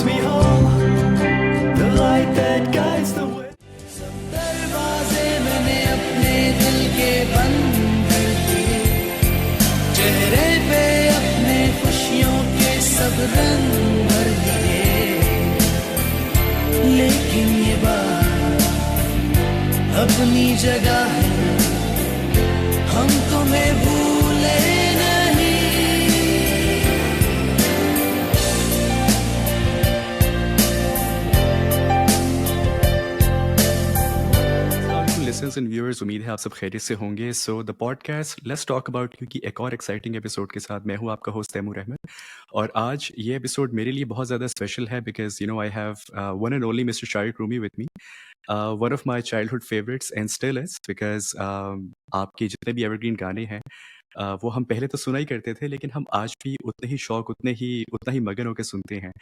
takes me home, the light that guides the way. सब दरवाजे मैंने अपने दिल के बंद कर दिए, चेहरे पे अपने खुशियों के सब रंग भर दिए, लेकिन ये बात अपनी जगह है, हम तुम्हें भूले नहीं। लिसनर्स एंड व्यूअर्स, उम्मीद है आप सब खैरियत से होंगे। So the podcast let's talk about you की एक और एक्साइटिंग एपिसोड के साथ मैं हूं आपका होस्ट तैमूर अहमद। और आज ये एपिसोड मेरे लिए बहुत ज़्यादा स्पेशल है because you know I have one and only mister Shahid Rumi with me, one of my childhood favourites and still is because आपके जितने भी एवरग्रीन गाने हैं वो हम पहले तो सुना ही करते थे, लेकिन हम आज भी उतने ही शौक उतना ही मगन होकर सुनते हैं।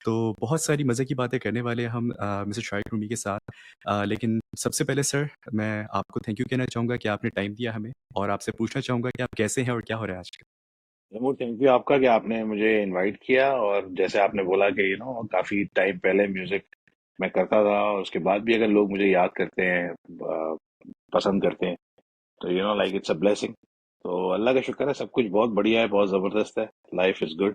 तो बहुत सारी मज़े की बातें करने वाले हैं हम मिस्टर शाहिद रूमी के साथ। लेकिन सबसे पहले सर, मैं आपको थैंक यू कहना चाहूँगा कि आपने टाइम दिया हमें, और आपसे पूछना चाहूँगा कि आप कैसे हैं और क्या हो रहा है आजकल? जम्मू, थैंक यू आपका कि आपने मुझे इनवाइट किया। और जैसे आपने बोला कि काफी टाइम पहले म्यूजिक मैं करता था, और उसके बाद भी अगर लोग मुझे याद करते हैं, पसंद करते हैं, तो लाइक इट्स अ ब्लेसिंग। तो अल्लाह का शुक्र है, सब कुछ बहुत बढ़िया है, बहुत जबरदस्त है, लाइफ इज गुड।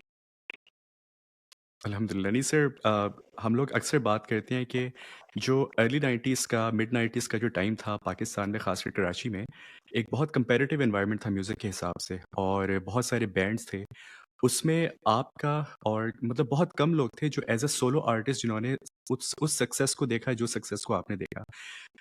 अल्हम्दुलिल्लाह। नहीं सर, हम लोग अक्सर बात करते हैं कि जो अर्ली 90s का मिड 90s का जो टाइम था पाकिस्तान में, ख़ासकर कराची में, एक बहुत कंपैरेटिव एनवायरनमेंट था म्यूज़िक के हिसाब से, और बहुत सारे बैंड्स थे। उसमें आपका, और मतलब बहुत कम लोग थे जो एज़ अ सोलो आर्टिस्ट जिन्होंने उस सक्सेस को देखा जो सक्सेस को आपने देखा।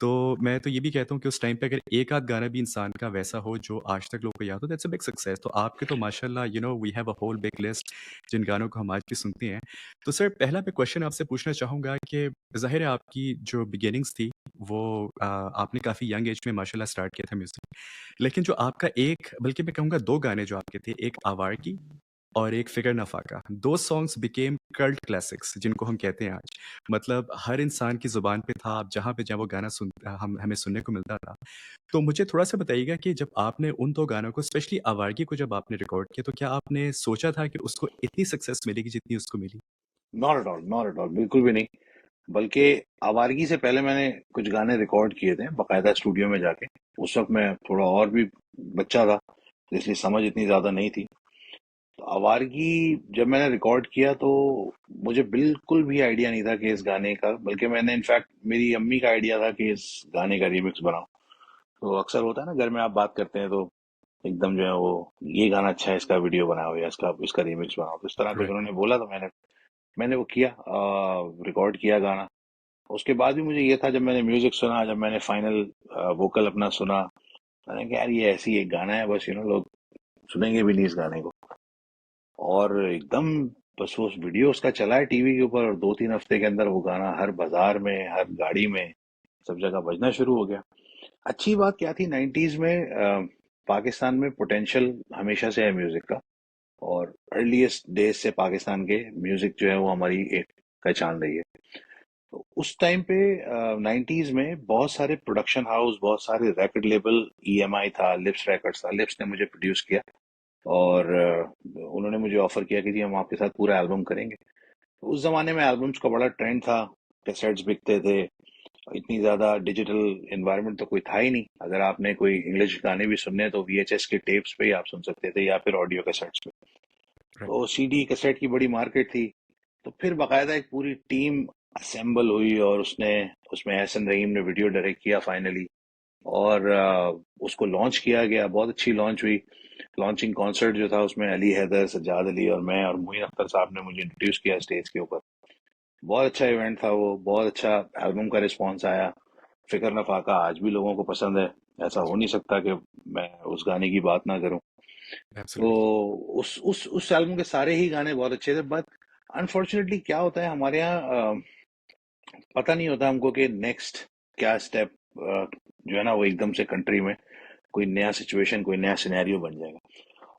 तो मैं तो ये भी कहता हूँ कि उस टाइम पे अगर एक आध गाना भी इंसान का वैसा हो जो आज तक लोगों को याद हो, दैट्स अ बिग सक्सेस। तो आपके तो माशाल्लाह we have a whole big list जिन गानों को हम आज भी सुनते हैं। तो सर, पहला मैं क्वेश्चन आपसे पूछना चाहूँगा कि ज़ाहिर है आपकी जो बिगिनिंग्स थी वो आपने काफ़ी यंग एज में माशाल्लाह स्टार्ट किया था म्यूज़िक। लेकिन जो आपका एक, बल्कि मैं कहूँगा 2 गाने जो आपके थे, एक आवारगी और एक फिगर न फाका, दो सॉन्ग्स बिकेम कल्ट क्लासिक्स जिनको हम कहते हैं आज। मतलब हर इंसान की ज़ुबान पे था, आप जहाँ पे जब वो गाना हम हमें सुनने को मिलता था। तो मुझे थोड़ा-सा बताइएगा कि जब आपने उन 2 गानों को, स्पेशली आवारगी को जब आपने रिकॉर्ड किया, तो क्या आपने सोचा था कि उसको इतनी सक्सेस मिलेगी जितनी उसको मिली? Not at all, not at all, बिल्कुल भी नहीं। बल्कि आवारगी से पहले मैंने कुछ गाने रिकॉर्ड किए थे बाकायदा स्टूडियो में जाके। उस वक्त मैं थोड़ा और भी बच्चा था, इसलिए समझ इतनी ज्यादा नहीं थी। तो आवारगी जब मैंने रिकॉर्ड किया तो मुझे बिल्कुल भी आइडिया नहीं था कि इस गाने का, बल्कि मैंने इनफैक्ट मेरी अम्मी का आइडिया था कि इस गाने का रीमिक्स बनाओ। तो अक्सर होता है ना, घर में आप बात करते हैं तो एकदम जो है वो, ये गाना अच्छा है, इसका वीडियो बनाओ या इसका इसका रीमिक्स बनाओ, तो इस तरह कुछ राइट। उन्होंने बोला तो मैंने मैंने वो किया, रिकॉर्ड किया गाना। उसके बाद भी मुझे ये था, जब मैंने म्यूजिक सुना, जब मैंने फाइनल वोकल अपना सुना, मैंने कहा यार ये ऐसी एक गाना है, बस लोग सुनेंगे भी नहीं इस गाने को। और एकदम बस वो वीडियो उसका चला है टीवी के ऊपर, और 2-3 हफ्ते के अंदर वो गाना हर बाजार में, हर गाड़ी में, सब जगह बजना शुरू हो गया। अच्छी बात क्या थी, 90s में पाकिस्तान में पोटेंशियल हमेशा से है म्यूजिक का, और अर्लीस्ट डेज से पाकिस्तान के म्यूजिक जो है वो हमारी एक पहचान रही है। तो उस टाइम पे 90s में बहुत सारे प्रोडक्शन हाउस, बहुत सारे रिकॉर्ड लेबल, ईएमआई था, लिप्स रिकॉर्ड्स था, लिप्स ने मुझे प्रोड्यूस किया। और उन्होंने मुझे ऑफर किया कि जी हम आपके साथ पूरा एल्बम करेंगे। तो उस जमाने में एल्बम्स का बड़ा ट्रेंड था, कैसेट्स बिकते थे, इतनी ज्यादा डिजिटल एनवायरनमेंट तो कोई था ही नहीं। अगर आपने कोई इंग्लिश गाने भी सुनने हैं तो वीएचएस के टेप्स पे ही आप सुन सकते थे, या फिर ऑडियो कैसेट्स पे। राइट। तो सीडी कैसेट की बड़ी मार्केट थी। तो फिर बाकायदा एक पूरी टीम असेंबल हुई, और उसने उसमें एहसन रहीम ने वीडियो डायरेक्ट किया फाइनली, और उसको लॉन्च किया गया। बहुत अच्छी लॉन्च हुई। लॉन्चिंग कॉन्सर्ट जो था, उसमें अली हैदर, सज्जाद अली और मैं और मोइन अख्तर साहब ने मुझे इंट्रोड्यूस किया स्टेज के ऊपर। बहुत अच्छा इवेंट था वो, बहुत अच्छा एल्बम का रिस्पॉन्स आया। फिकर न फाका आज भी लोगों को पसंद है, ऐसा हो नहीं सकता कि मैं उस गाने की बात ना करूं। तो एब्सोल्युटली। उस एल्बम के सारे ही गाने बहुत अच्छे थे, बट अनफॉर्चुनेटली क्या होता है हमारे यहाँ, पता नहीं होता हमको कि नेक्स्ट क्या स्टेप जो है ना वो एकदम से कंट्री में कोई नया सिचुएशन, कोई नया सिनेरियो बन जाएगा।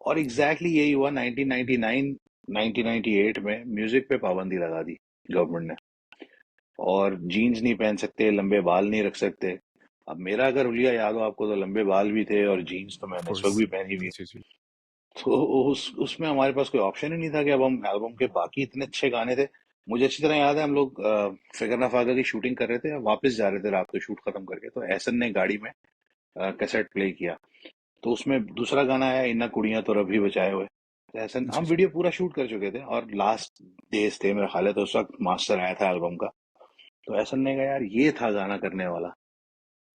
और एग्जैक्टली यही हुआ 1999 1998 में। म्यूजिक पे पाबंदी लगा दी गवर्नमेंट ने, और जीन्स नहीं पहन सकते, लंबे बाल नहीं रख सकते। अब मेरा अगर हुलिया याद हो आपको, तो लंबे बाल भी थे और जीन्स तो ऑफ मैंने इस वक्त कोर्स। भी पहनी हुई है। जी, जी। तो उसमें हमारे पास कोई ऑप्शन ही नहीं था कि अब हम एल्बम के बाकी इतने अच्छे गाने थे, मुझे अच्छी तरह याद है हम लोग फिकर ना फाका की शूटिंग कर रहे थे, वापस जा रहे थे रात को शूट खत्म करके, तो एहसन ने गाड़ी में कैसेट प्ले किया, तो उसमें दूसरा गाना आया, इन्ना कुड़ियां तो रब ही बचाए हुए। तो एहसन, जी, हम जी। वीडियो पूरा शूट कर चुके थे और लास्ट डेज थे मेरा ख्याल है, तो उस वक्त मास्टर आया था एल्बम का। तो एहसन ने कहा यार ये था गाना करने वाला,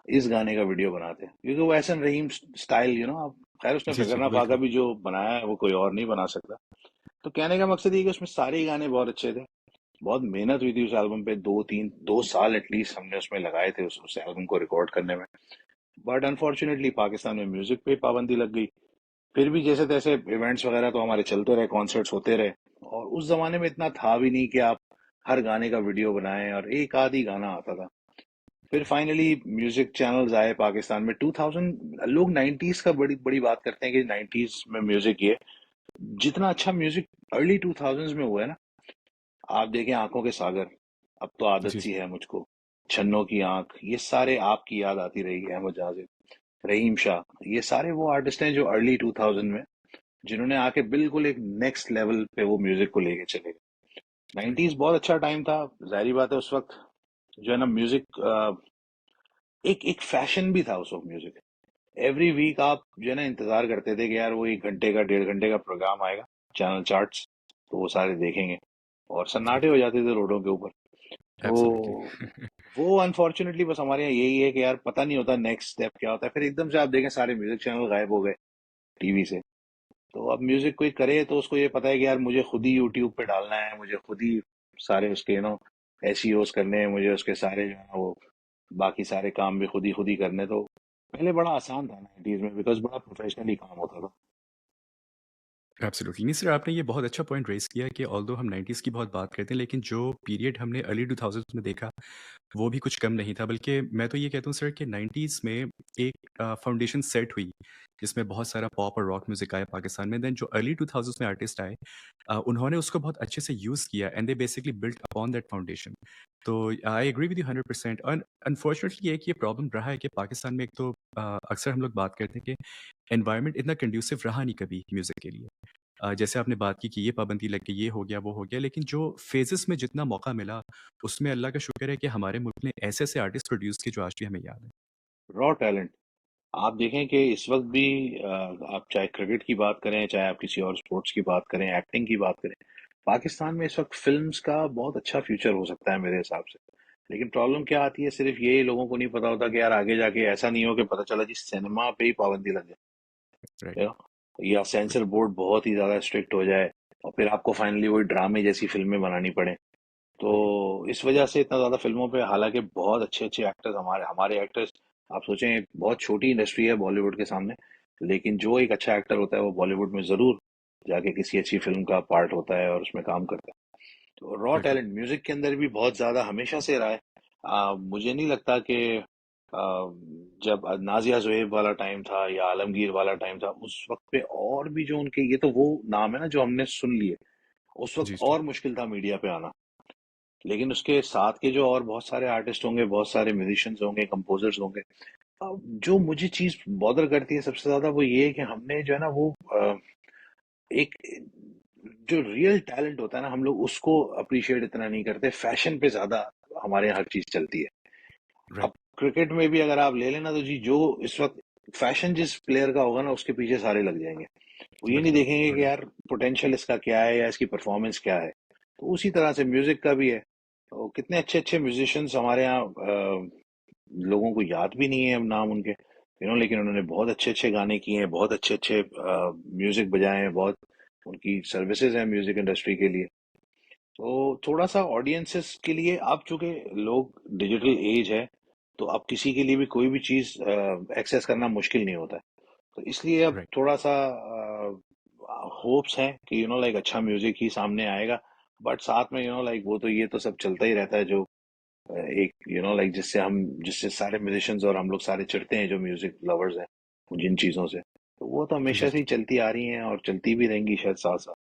इस गाने का वीडियो बनाते हैं, क्योंकि वो एहसन रहीम स्टाइल, आप, खैर उसने जी, फिकर जी, ना फाका बिल्कुल। भी जो बनाया है वो कोई और नहीं बना सकता। तो कहने का मकसद ये कि उसमें सारे ही गाने बहुत अच्छे थे। बहुत मेहनत हुई थी उस एल्बम पे, 2 साल एटलीस्ट हमने उसमें लगाए थे उस एल्बम को रिकॉर्ड करने में। बट अनफॉर्चुनेटली पाकिस्तान में म्यूजिक पे पाबंदी लग गई। फिर भी जैसे तैसे इवेंट्स वगैरह तो हमारे चलते रहे, कॉन्सर्ट्स होते रहे। और उस जमाने में इतना था भी नहीं कि आप हर गाने का वीडियो बनाएं, और एक आध ही गाना आता था। फिर फाइनली म्यूजिक चैनल्स आए पाकिस्तान में 2000। लोग 90s का बड़ी बड़ी बात करते हैं कि 90s में म्यूजिक ये, जितना अच्छा म्यूजिक अर्ली 2000s में हुआ है ना। आप देखें आंखों के सागर, अब तो आदत जी, सी जी। है मुझको, छन्नों की आंख, ये सारे आपकी याद आती रहेगी, अहमद जाजिद, रहीम शाह, ये सारे वो आर्टिस्ट हैं जो अर्ली 2000 में, जिन्होंने आके बिल्कुल एक नेक्स्ट लेवल पे वो म्यूजिक को लेके चले गए। राइट। 90s बहुत अच्छा टाइम था। जाहिर बात है उस वक्त जो है ना म्यूजिक, एक एक फैशन भी था उस वक्त म्यूजिक। एवरी वीक आप जो है ना इंतजार करते थे कि यार वो 1 घंटे का 1.5 घंटे का प्रोग्राम आएगा, चैनल चार्ट्स, तो वो सारे देखेंगे, और जी, सन्नाटे हो जाते थे रोडों के ऊपर। तो एब्सोल्युटली। वो अनफॉर्चुनेटली बस हमारे यहाँ यही है कि यार पता नहीं होता नेक्स्ट स्टेप क्या होता है, फिर एकदम से आप देखें सारे म्यूजिक चैनल गायब हो गए टीवी से। तो अब म्यूजिक कोई करे तो उसको ये पता है कि यार मुझे खुद ही यूट्यूब पे डालना है, मुझे खुद ही सारे उसके एसईओस करने हैं, मुझे उसके सारे जो है ना वो बाकी सारे काम भी खुद ही करने। तो पहले बड़ा आसान था 90s में, बिकॉज बड़ा प्रोफेशनली काम होता था। एब्सोल्युटली। नहीं सर, आपने ये बहुत अच्छा पॉइंट रेज़ किया कि ऑल्दो हम 90s की बहुत बात करते हैं, लेकिन जो पीरियड हमने अर्ली 2000s में देखा, वो भी कुछ कम नहीं था। बल्कि मैं तो ये कहता हूँ सर कि 90s में एक फाउंडेशन सेट हुई, जिसमें बहुत सारा पॉप और रॉक म्यूज़िक आया पाकिस्तान में। देन जो अर्ली 2000s में आर्टिस्ट आए, उन्होंने उसको बहुत अच्छे से यूज़ किया and they basically built upon that foundation. तो आई एग्री विद यू 100%। और अनफॉर्चुनेटली एक ये प्रॉब्लम रहा है कि पाकिस्तान में एक तो अक्सर हम लोग बात करते हैं कि एनवायरनमेंट इतना कंड्यूसिव रहा नहीं कभी म्यूज़िक के लिए। जैसे आपने बात की कि ये पाबंदी लग गई, ये हो गया, वो हो गया, लेकिन जो फ़ेज़ेस में जितना मौका मिला, उसमें अल्लाह का शुक्र है कि हमारे मुल्क ने ऐसे-ऐसे आर्टिस्ट प्रोड्यूस किए जो आज भी हमें याद हैं। रॉ टैलेंट, आप देखें कि इस वक्त भी आप चाहे क्रिकेट की बात करें, चाहे आप किसी और स्पोर्ट्स की बात करें, एक्टिंग की बात करें, पाकिस्तान में इस वक्त फिल्म्स का बहुत अच्छा फ्यूचर हो सकता है मेरे हिसाब से। लेकिन प्रॉब्लम क्या आती है, सिर्फ ये लोगों को नहीं पता होता कि यार आगे जाके ऐसा नहीं हो कि पता चला जी सिनेमा पे ही पाबंदी लग जाए, राइट, you know, या सेंसर बोर्ड बहुत ही ज्यादा स्ट्रिक्ट हो जाए, और फिर आपको फाइनली वही ड्रामे जैसी फिल्में बनानी पड़े। तो राइट। इस वजह से इतना ज्यादा फिल्मों पे, हालांकि बहुत अच्छे अच्छे एक्टर्स, हमारे हमारे एक्टर्स, आप सोचें बहुत छोटी इंडस्ट्री है बॉलीवुड के सामने, लेकिन जो एक अच्छा एक्टर होता है वो बॉलीवुड में जरूर जाके किसी अच्छी फिल्म का पार्ट होता है और उसमें काम करता है। तो रॉ बिल्कुल। टैलेंट म्यूजिक के अंदर भी बहुत ज्यादा हमेशा से रहा है। मुझे नहीं लगता कि जब नाजिया जोहेब वाला टाइम था या आलमगीर वाला टाइम था उस वक्त पे, और भी जो उनके, ये तो वो नाम है ना जो हमने सुन लिए, उस वक्त जी, जी। और मुश्किल था मीडिया पे आना। लेकिन उसके साथ के जो और बहुत सारे आर्टिस्ट होंगे, बहुत सारे म्यूजिशियंस होंगे, कंपोजर्स होंगे, जो मुझे चीज बॉदर करती है सबसे ज्यादा वो ये है कि हमने जो है ना वो एक जो रियल टैलेंट होता है ना, हम लोग उसको अप्रिशिएट इतना नहीं करते, फैशन पे ज्यादा हमारे यहाँ हर चीज चलती है। अब राइट, क्रिकेट में भी अगर आप ले लेना तो जी, जो इस वक्त फैशन जिस प्लेयर का होगा ना उसके पीछे सारे लग जाएंगे। वो ये नहीं बिल्कुल। देखेंगे कि और यार पोटेंशियल इसका क्या है या इसकी परफॉर्मेंस क्या है। तो उसी तरह से म्यूजिक का भी है। तो कितने अच्छे अच्छे म्यूजिशियंस हमारे यहाँ, लोगों को याद भी नहीं है अब नाम उनके, लेकिन उन्होंने बहुत अच्छे अच्छे गाने किए हैं, बहुत अच्छे अच्छे म्यूजिक बजाए हैं, बहुत उनकी सर्विसेज हैं म्यूजिक इंडस्ट्री के लिए। तो थोड़ा सा ऑडियंसेस के लिए, अब चूंकि लोग, डिजिटल एज है, तो अब किसी के लिए भी कोई भी चीज एक्सेस करना मुश्किल नहीं होता है। तो इसलिए अब राइट। थोड़ा सा होप्स हैं कि लाइक अच्छा म्यूजिक ही सामने आएगा। बट साथ में लाइक वो तो, ये तो सब चलता ही रहता है जो एक लाइक जिससे सारे म्यूजिशियंस और हम लोग सारे चिढ़ते हैं जो म्यूजिक लवर्स हैं जिन चीजों से, तो वो तो जी, हमेशा से जी। ही चलती आ रही हैं और चलती भी रहेंगी शायद साथ साथ।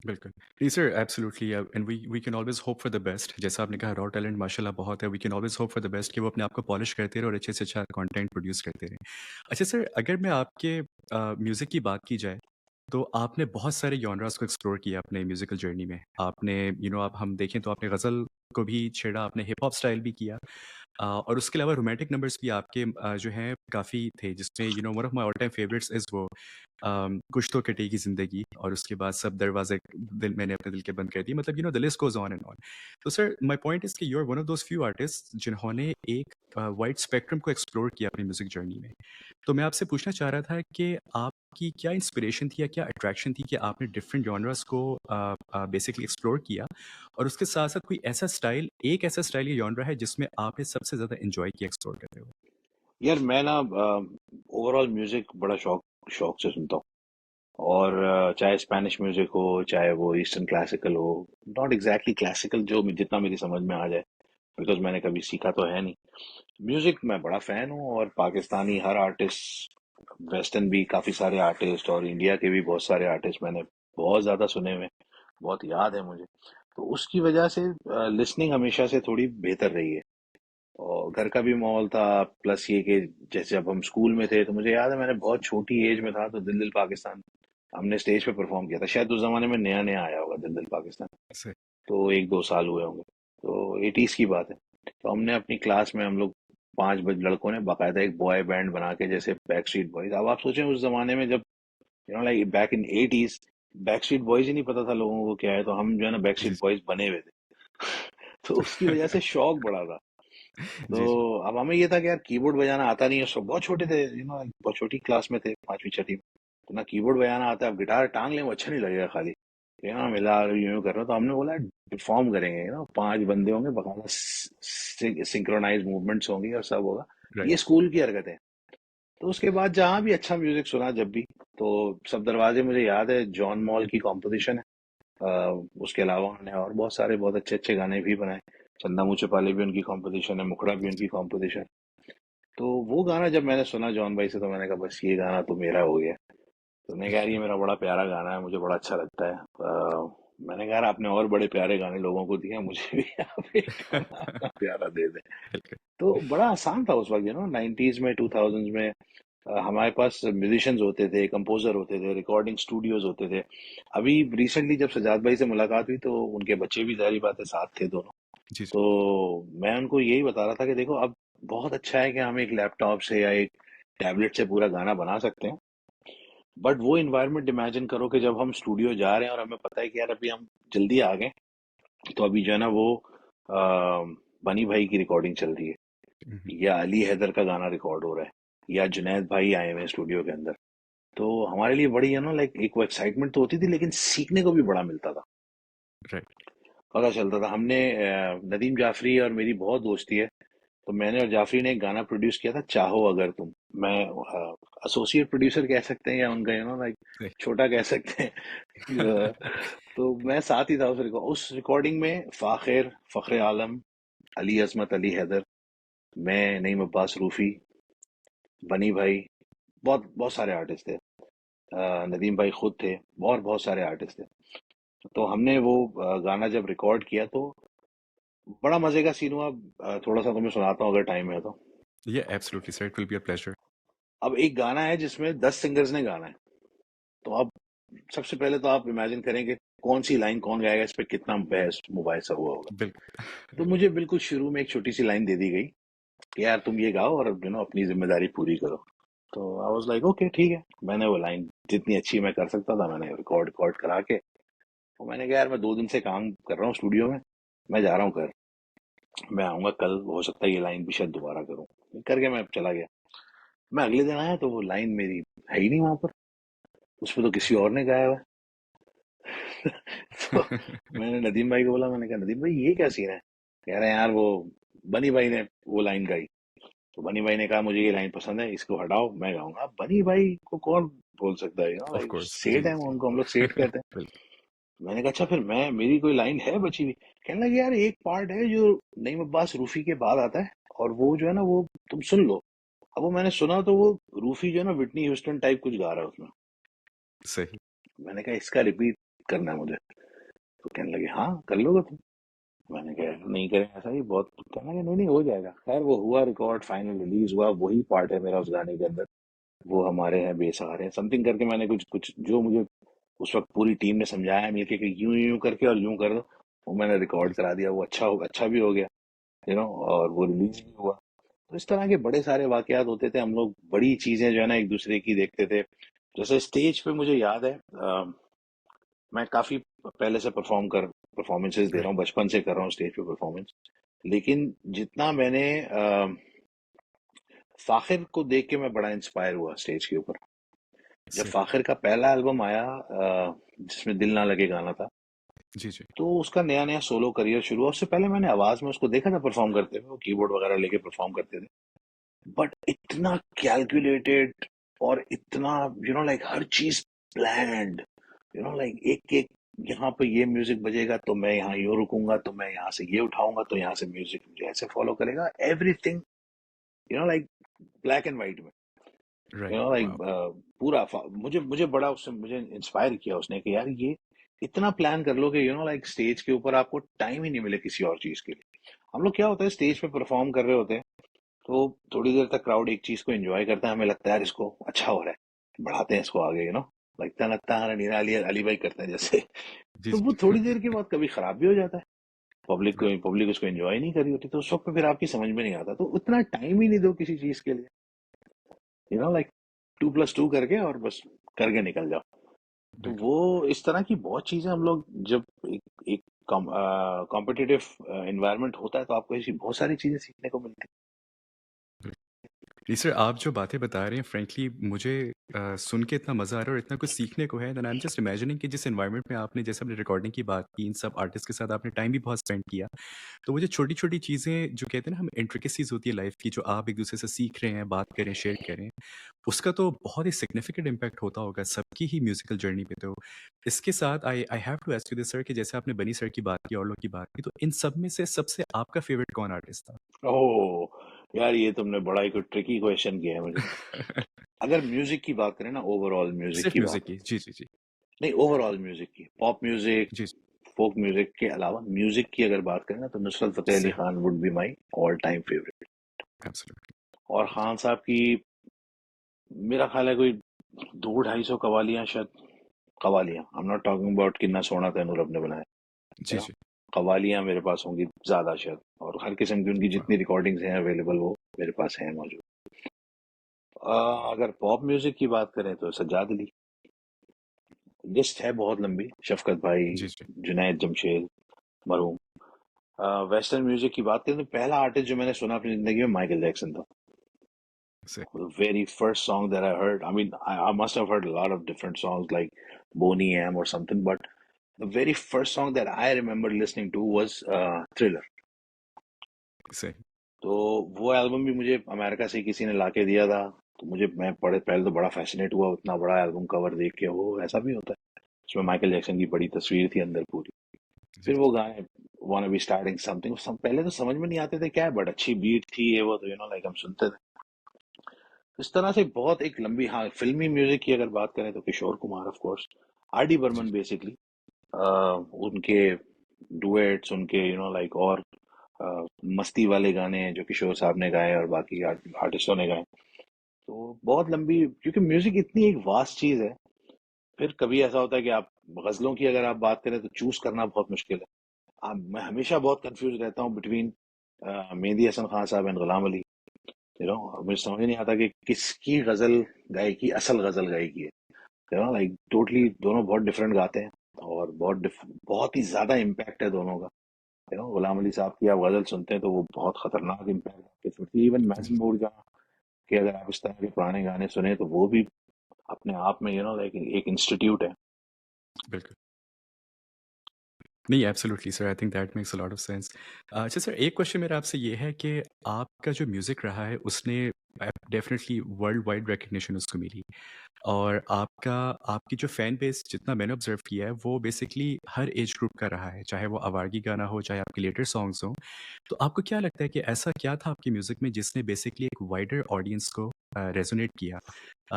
बिल्कुल। जी sir, absolutely. And we can always hope for the best. जैसा आपने कहा रॉ टैलेंट माशाल्लाह बहुत है। We can always hope for the best कि वो अपने आप को पॉलिश करते रहें और अच्छे से अच्छा कंटेंट प्रोड्यूस करते रहें। अच्छा सर, अगर मैं आपके म्यूज़िक की बात की जाए, तो आपने बहुत सारे जॉनरास को एक्सप्लोर किया अपने म्यूज़िकल जर्नी में। आपने आप हम देखें तो आपने ग़ज़ल को भी छेड़ा, आपने हिप हॉप स्टाइल भी किया। और उसके अलावा रोमांटिक नंबर्स भी आपके जो हैं काफ़ी थे, जिसमें one of my all time favourites is वो कुछ तो कटेगी ज़िंदगी, और उसके बाद सब दरवाज़े दिल मैंने अपने दिल के बंद कर दिए, मतलब the list goes on and on. तो सर, माय पॉइंट इज़ कि you are one of those few artists जिन्होंने एक वाइड स्पेक्ट्रम को एक्सप्लोर किया अपनी म्यूज़िक जर्नी में। तो मैं आपसे पूछना चाह रहा था कि आपकी क्या इंस्पिरेशन थी या क्या अट्रैक्शन थी कि आपने डिफरेंट जॉनरास को बेसिकली एक्सप्लोर किया, और उसके साथ-साथ कोई ऐसा स्टाइल, एक ऐसा स्टाइल या जॉनरा है जिसमें आपने सबसे ज़्यादा एन्जॉय किया एक्सप्लोर करते हुए? यार मैं ना ओवरऑल म्यूजिक बड़ा शौक शौक से सुनता हूँ। और चाहे स्पेनिश म्यूजिक हो, चाहे वो ईस्टर्न क्लासिकल हो, नॉट एग्जैक्टली क्लासिकल जो जितना मेरी समझ में आ जाए, बिकॉज मैंने कभी सीखा तो है नहीं। म्यूजिक मैं बड़ा फैन हूँ, और पाकिस्तानी हर आर्टिस्ट, वेस्टर्न भी काफी सारे आर्टिस्ट, और इंडिया के भी बहुत सारे आर्टिस्ट मैंने बहुत ज्यादा सुने हुए, बहुत याद है मुझे। तो उसकी वजह से लिसनिंग हमेशा से थोड़ी बेहतर रही है। और घर का भी माहौल था, प्लस ये कि जैसे जब हम स्कूल में थे, तो मुझे याद है मैंने बहुत छोटी एज में था तो दिल दिल पाकिस्तान हमने स्टेज पे परफॉर्म किया था। शायद उस जमाने में नया नया आया होगा दिल दिल पाकिस्तान, सही। तो 1-2 साल हुए होंगे। तो 80s की बात है। तो हमने अपनी क्लास में हम लोग 5 लड़कों ने बाकायदा एक बॉय बैंड बना के, जैसे बैक स्ट्रीट बॉयज। अब आप सोचें उस जमाने में, जब like back in 80s, Backstreet Boys ही नहीं पता था लोगों को क्या है, तो हम जो है ना बैक जी, स्ट्रीट बॉयज बने हुए थे। तो उसकी वजह से शौक बड़ा था। तो जी, जी। अब हमें ये था कि यार कीबोर्ड बजाना आता नहीं है, सब बहुत छोटे थे, बहुत छोटी क्लास में थे, 5वीं 6वीं में। तो ना कीबोर्ड बजाना आता है, अब गिटार टांग ले वो अच्छा नहीं लगेगा खाली, मिला यूं यूं कर रहा हूं। तो हमने बोला परफॉर्म करेंगे, 5 बंदे होंगे, बकायदा सिंक्रोनाइज मूवमेंट्स होंगी और सब होगा। राइट। ये स्कूल की हरकत है। तो उसके बाद जहाँ भी अच्छा म्यूजिक सुना, जब भी, तो सब दरवाजे मुझे याद है जॉन मॉल की कॉम्पोजिशन है। उसके अलावा उन्होंने और बहुत सारे बहुत अच्छे अच्छे गाने भी बनाए। चंदा मुझे पाले भी उनकी कॉम्पोजिशन है, मुखड़ा भी उनकी कॉम्पोजिशन। तो वो गाना जब मैंने सुना जॉन भाई से, तो मैंने कहा बस ये गाना तो मेरा हो गया। तो मैंने कहा यार ये मेरा बड़ा प्यारा गाना है, मुझे बड़ा अच्छा लगता है। मैंने कहा यार आपने और बड़े प्यारे गाने लोगों को दिए, मुझे भी आप एक गाना अपना प्यारा दे दें। बिल्कुल। तो बड़ा आसान था उस वक्त, 90s में, 2000s में। हमारे पास म्यूजिशियंस होते थे, कंपोजर होते थे, रिकॉर्डिंग स्टूडियोज होते थे। अभी रिसेंटली जब सजाद भाई से मुलाकात हुई, तो उनके बच्चे भी जारी बात है साथ थे दोनों। जी, जी। तो मैं उनको यही बता रहा था कि देखो, अब बहुत अच्छा है कि हम एक लैपटॉप से या एक टैबलेट से पूरा गाना बना सकते हैं। बट वो इन्वायरमेंट इमेजिन करो कि जब हम स्टूडियो जा रहे हैं और हमें पता है कि यार अभी हम जल्दी आ गए, तो अभी जो है ना वो बनी भाई की रिकॉर्डिंग चल रही है, हुँ, हुँ। या अली हैदर का गाना रिकॉर्ड हो रहा है, या जुनैद भाई आए हुए हैं स्टूडियो के अंदर। तो हमारे लिए बड़ी लाइक एक वो एक्साइटमेंट तो होती थी, लेकिन सीखने को भी बड़ा मिलता था। राइट। पता चलता था। हमने नदीम जाफरी और मेरी बहुत दोस्ती है, तो मैंने और जाफरी ने एक गाना प्रोड्यूस किया था, चाहो अगर तुम। मैं एसोसिएट प्रोड्यूसर कह सकते हैं, या उनका लाइक सही। छोटा कह सकते हैं। तो मैं साथ ही था उस रिकॉर्डिंग में। फखरे आलम, अली अजमत, अली हैदर, मैं, नईम अब्बास रूफी, बनी भाई, बहुत बहुत सारे आर्टिस्ट थे। नदीम भाई खुद थे, और बहुत सारे आर्टिस्ट थे। तो हमने वो गाना जब रिकॉर्ड किया, तो बड़ा मजे का सीन हुआ। थोड़ा सा तुम्हें सुनाता हूँ अगर टाइम है तो। या absolutely sir, it will be a pleasure. अब एक गाना है जिसमें 10 सिंगर्स ने गाना है। तो अब सबसे पहले तो आप इमेजिन करें कि कौन सी लाइन कौन गाएगा, इस पे कितना बहस मुबाहिसा हुआ होगा। बिल्कुल। तो मुझे बिल्कुल शुरू में एक छोटी सी लाइन दे दी गई कि यार तुम ये गाओ और अपनी जिम्मेदारी पूरी करो। तो आई वाज लाइक ओके ठीक है। मैंने वो लाइन जितनी अच्छी मैं कर सकता था, मैंने रिकॉर्ड रिकॉर्ड करा के, और मैंने कहा यार मैं 2 दिन से काम कर रहा हूँ स्टूडियो में, मैं जा रहा हूँ घर, मैं आऊंगा कल, हो सकता है ये लाइन भी शायद दोबारा करूँ। करके मैं चला गया। मैं अगले दिन आया तो वो लाइन मेरी है ही नहीं वहां पर, उसमें तो किसी और ने गाया हुआ है। तो मैंने नदीम भाई को बोला, मैंने कहा नदीम भाई ये क्या सीन है। कह रहे हैं यार वो बनी भाई ने वो लाइन गाई। तो बनी भाई ने कहा मुझे ये लाइन पसंद है, इसको हटाओ मैं गाऊंगा। अब बनी भाई को कौन बोल सकता है, ऑफ़ लाइक कोर्स। जी, सेठ है, जी। उनको हम लोग सेठ कहते हैं। बिल्कुल। मैंने कहा अच्छा फिर मैं, मेरी कोई लाइन है बची हुई। कहने लगे यार एक पार्ट है जो नईम अब्बास रूफी के बाद आता है, और वो जो है ना वो तुम सुन लो। अब वो मैंने सुना, तो वो रूफी जो है ना विटनी ह्यूस्टन टाइप कुछ गा रहा है उसमें। सही। मैंने कहा इसका रिपीट करना है मुझे। तो कहने लगे हाँ कर लोगे तुम। मैंने कहा नहीं करें ऐसा ही बहुत। कहने लगे नहीं नहीं हो जाएगा। खैर वो हुआ, रिकॉर्ड फाइनल रिलीज हुआ, वही पार्ट है मेरा उस गाने के अंदर। वो हमारे हैं बेसहारे, समथिंग करके मैंने कुछ कुछ जो मुझे उस वक्त पूरी टीम ने समझाया मिलके कि यूं यूं करके और यूं कर दो, वो मैंने जी, रिकॉर्ड करा दिया, वो अच्छा भी हो गया, और वो रिलीज भी हुआ। तो इस तरह के बड़े सारे वाकयात होते थे, हम लोग बड़ी चीजें जो है ना एक दूसरे की देखते थे। जैसे स्टेज पे मुझे याद है, मैं काफी पहले से परफॉर्मेंसेस दे रहा राइट, हूँ, बचपन से कर रहा हूँ स्टेज पे परफॉर्मेंस। लेकिन जितना मैंने फाखिर को देख के मैं बड़ा इंस्पायर हुआ स्टेज के ऊपर। जब सही। फाखिर का पहला एल्बम आया, जिसमें दिल ना लगे गाना था, जी, जी। तो उसका नया नया सोलो करियर शुरू हुआ। उससे पहले मैंने आवाज में उसको देखा था परफॉर्म करते हुए, वो कीबोर्ड वगैरह लेके परफॉर्म करते थे। बट इतना कैलकुलेटेड, और इतना लाइक हर चीज प्लान्ड, लाइक एक एक, यहाँ पे ये म्यूजिक बजेगा तो मैं यहाँ यूं रुकूंगा, तो मैं यहाँ से ये उठाऊंगा तो यहाँ से म्यूजिक मुझे ऐसे फॉलो करेगा, everything like black and white में, राइट, लाइक वाओ! पूरा मुझे मुझे बड़ा उससे मुझे इंस्पायर किया उसने कि यार ये इतना प्लान कर लो कि लाइक स्टेज के ऊपर आपको टाइम ही नहीं मिले किसी और चीज के लिए। हम लोग क्या होता है, स्टेज पे परफॉर्म कर रहे होते हैं, तो थोड़ी देर तक क्राउड एक चीज को एंजॉय करता है, हमें लगता है यार इसको अच्छा हो रहा है, बढ़ाते हैं इसको आगे, लगता है नीरा अली अली भाई करते हैं जैसे। जी, तो जी। वो थोड़ी देर के बाद कभी खराब भी हो जाता है, राइट, पब्लिक उसको एंजॉय नहीं कर रही होती, तो उस वक्त फिर आपकी समझ में नहीं आता, तो उतना टाइम ही नहीं दो किसी चीज के लिए, लाइक 2+2 करके और बस करके निकल जाओ। तो बिल्कुल। वो इस तरह की बहुत चीजें हम लोग जब एक एक कॉम्पिटिटिव एनवायरनमेंट होता है, तो आपको ऐसी बहुत सारी चीजें सीखने को मिलती जी सर, आप जो बातें बता रहे हैं फ्रैंकली मुझे सुन के इतना मज़ा आ रहा है और इतना कुछ सीखने को है that I am just imagining कि जिस एनवायरनमेंट में आपने जैसे आपने रिकॉर्डिंग की बात की, इन सब आर्टिस्ट के साथ आपने टाइम भी बहुत स्पेंड किया। तो वो जो छोटी-छोटी चीज़ें जो कहते हैं ना हम इंट्रिकेसीज़ होती है लाइफ़ की जो आप एक-दूसरे से सीख रहे हैं, बात कर रहे हैं, शेयर कर रहे हैं, उसका तो बहुत ही सिग्निफिकेंट इम्पैक्ट होता होगा सबकी ही म्यूज़िकल जर्नी पे। तो इसके साथ I I have to ask you this sir कि जैसे आपने बनी सर की बात की और लोग की बात की, तो इन सब में से सबसे आपका फ़ेवरेट कौन आर्टिस्ट था? है। ओह यार, ये तुमने बड़ा ही कोई ट्रिकी क्वेश्चन किया है मुझे। अगर म्यूजिक की बात करें ना, ओवरऑल म्यूजिक सिर्फ़ की म्यूज़िक बात, की। जी, जी, जी। नहीं ओवरऑल म्यूजिक की, पॉप म्यूजिक, जी, जी। फोक म्यूजिक के अलावा म्यूजिक की अगर बात करें ना, तो नुसरत फतेह अली सही, Khan would be my all time favourite. Absolutely. और जी, खान साहब की, मेरा ख्याल है कोई 200-250 कवालियां शायद, कवालियां, I am not talking about किन्ना सोना तैनूर रब ने बनाया, जी, जी। कवालियां मेरे पास होंगी ज्यादा शायद, और हर किस्म की उनकी वाह! जितनी रिकॉर्डिंग्स हैं अवेलेबल, वो मेरे पास हैं मौजूद। अगर पॉप म्यूजिक की बात करें तो सज्जाद अली, लिस्ट है बहुत लंबी, शफकत भाई, जी, जी। जुनैद जमशेद मरहूम। वेस्टर्न म्यूजिक की बात करें तो पहला आर्टिस्ट जो मैंने सुना अपनी जिंदगी में माइकल जैक्सन था। सही, The very first song that I heard, I mean, I must have heard a lot of different songs like Boney M or something, but the very first song that I remember listening to was Thriller. सही। तो वो album भी मुझे America से किसी ने लाके दिया था, तो मैं पहले तो बड़ा फैसिनेट हुआ, उतना बड़ा एल्बम कवर देख के, वो ऐसा भी होता है, उसमें माइकल जैक्सन की बड़ी तस्वीर थी अंदर पूरी। जी, फिर वो जी। गाने wanna be starting something, पहले तो समझ में नहीं आते थे क्या है, बट अच्छी बीट थी ये वो, तो लाइक हम सुनते थे। इस तरह से बहुत एक लंबी, हाँ, फिल्मी म्यूजिक की अगर बात करें तो Kishore Kumar of course, R D ji, Burman basically, उनके डुएट्स, उनके लाइक, और मस्ती वाले गाने जो किशोर साहब ने गाए और बाकी आर्टिस्टों ने गाए। तो बहुत लंबी, क्योंकि म्यूजिक इतनी एक वास्ट चीज है। फिर कभी ऐसा होता है कि आप गजलों की अगर आप बात करें तो चूज करना बहुत मुश्किल है। मैं हमेशा बहुत कंफ्यूज रहता हूँ बिटवीन मेहंदी हसन खान साहब एंड गुलाम अली। मुझे समझ नहीं आता कि किसकी गजल गायकी असल गजल गायकी है। लाइक टोटली दोनों बहुत डिफरेंट गाते हैं, और बहुत ही ज्यादा इम्पैक्ट है दोनों का। गुलाम अली साहब की आप गजल सुनते हैं तो वो बहुत खतरनाक इम्पैक्ट आपके छोड़ती है। इवन जी, महबूब का कि अगर आप इस तरह के पुराने गाने सुने तो वो भी अपने आप में लाइक एक इंस्टीट्यूट है। बिल्कुल। नहीं, absolutely sir, I think that makes a lot of sense. अच्छा सर, एक क्वेश्चन मेरा आपसे ये है कि आपका जो म्यूज़िक रहा है, उसने डेफ़िनिटली वर्ल्ड वाइड रिकॉग्निशन उसको मिली और आपकी जो फ़ैन बेस जितना मैंने ऑब्ज़र्व किया है, वो बेसिकली हर एज ग्रुप का रहा है, चाहे वो आवारगी गाना हो, चाहे आपके लेटेस्ट सॉन्ग्स हों। तो आपको क्या लगता है कि ऐसा क्या था आपकी म्यूज़िक में जिसने बेसिकली एक वाइडर ऑडियंस को रेज़ोनेट किया?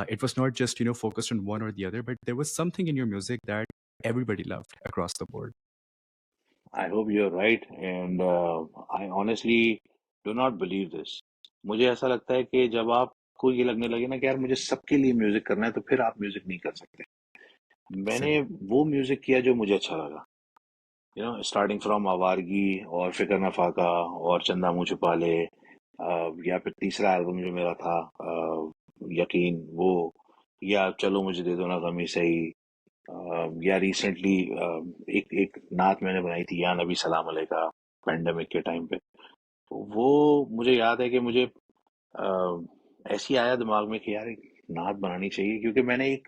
It was not just focused on one और the other, but there was something in your music that everybody loved across the board. I hope you are right, and I honestly do not believe this. मुझे ऐसा लगता है कि जब आपको ये लगने लगे ना कि यार मुझे सबके लिए म्यूजिक करना है, तो फिर आप म्यूजिक नहीं कर सकते। मैंने सही। वो म्यूजिक किया जो मुझे अच्छा लगा, स्टार्टिंग फ्रॉम आवारगी और फिकर न फाका और चंदा मुँह छुपा ले, या फिर तीसरा एल्बम जो मेरा था, यकीन, वो, या चलो मुझे दे दो ना गमी सही, या रिसेंटली एक एक नात मैंने बनाई थी, या नबी सलाम अलैका, पैंडेमिक के टाइम पे। तो वो मुझे याद है कि मुझे ऐसी आया दिमाग में कि यार एक नात बनानी चाहिए, क्योंकि मैंने एक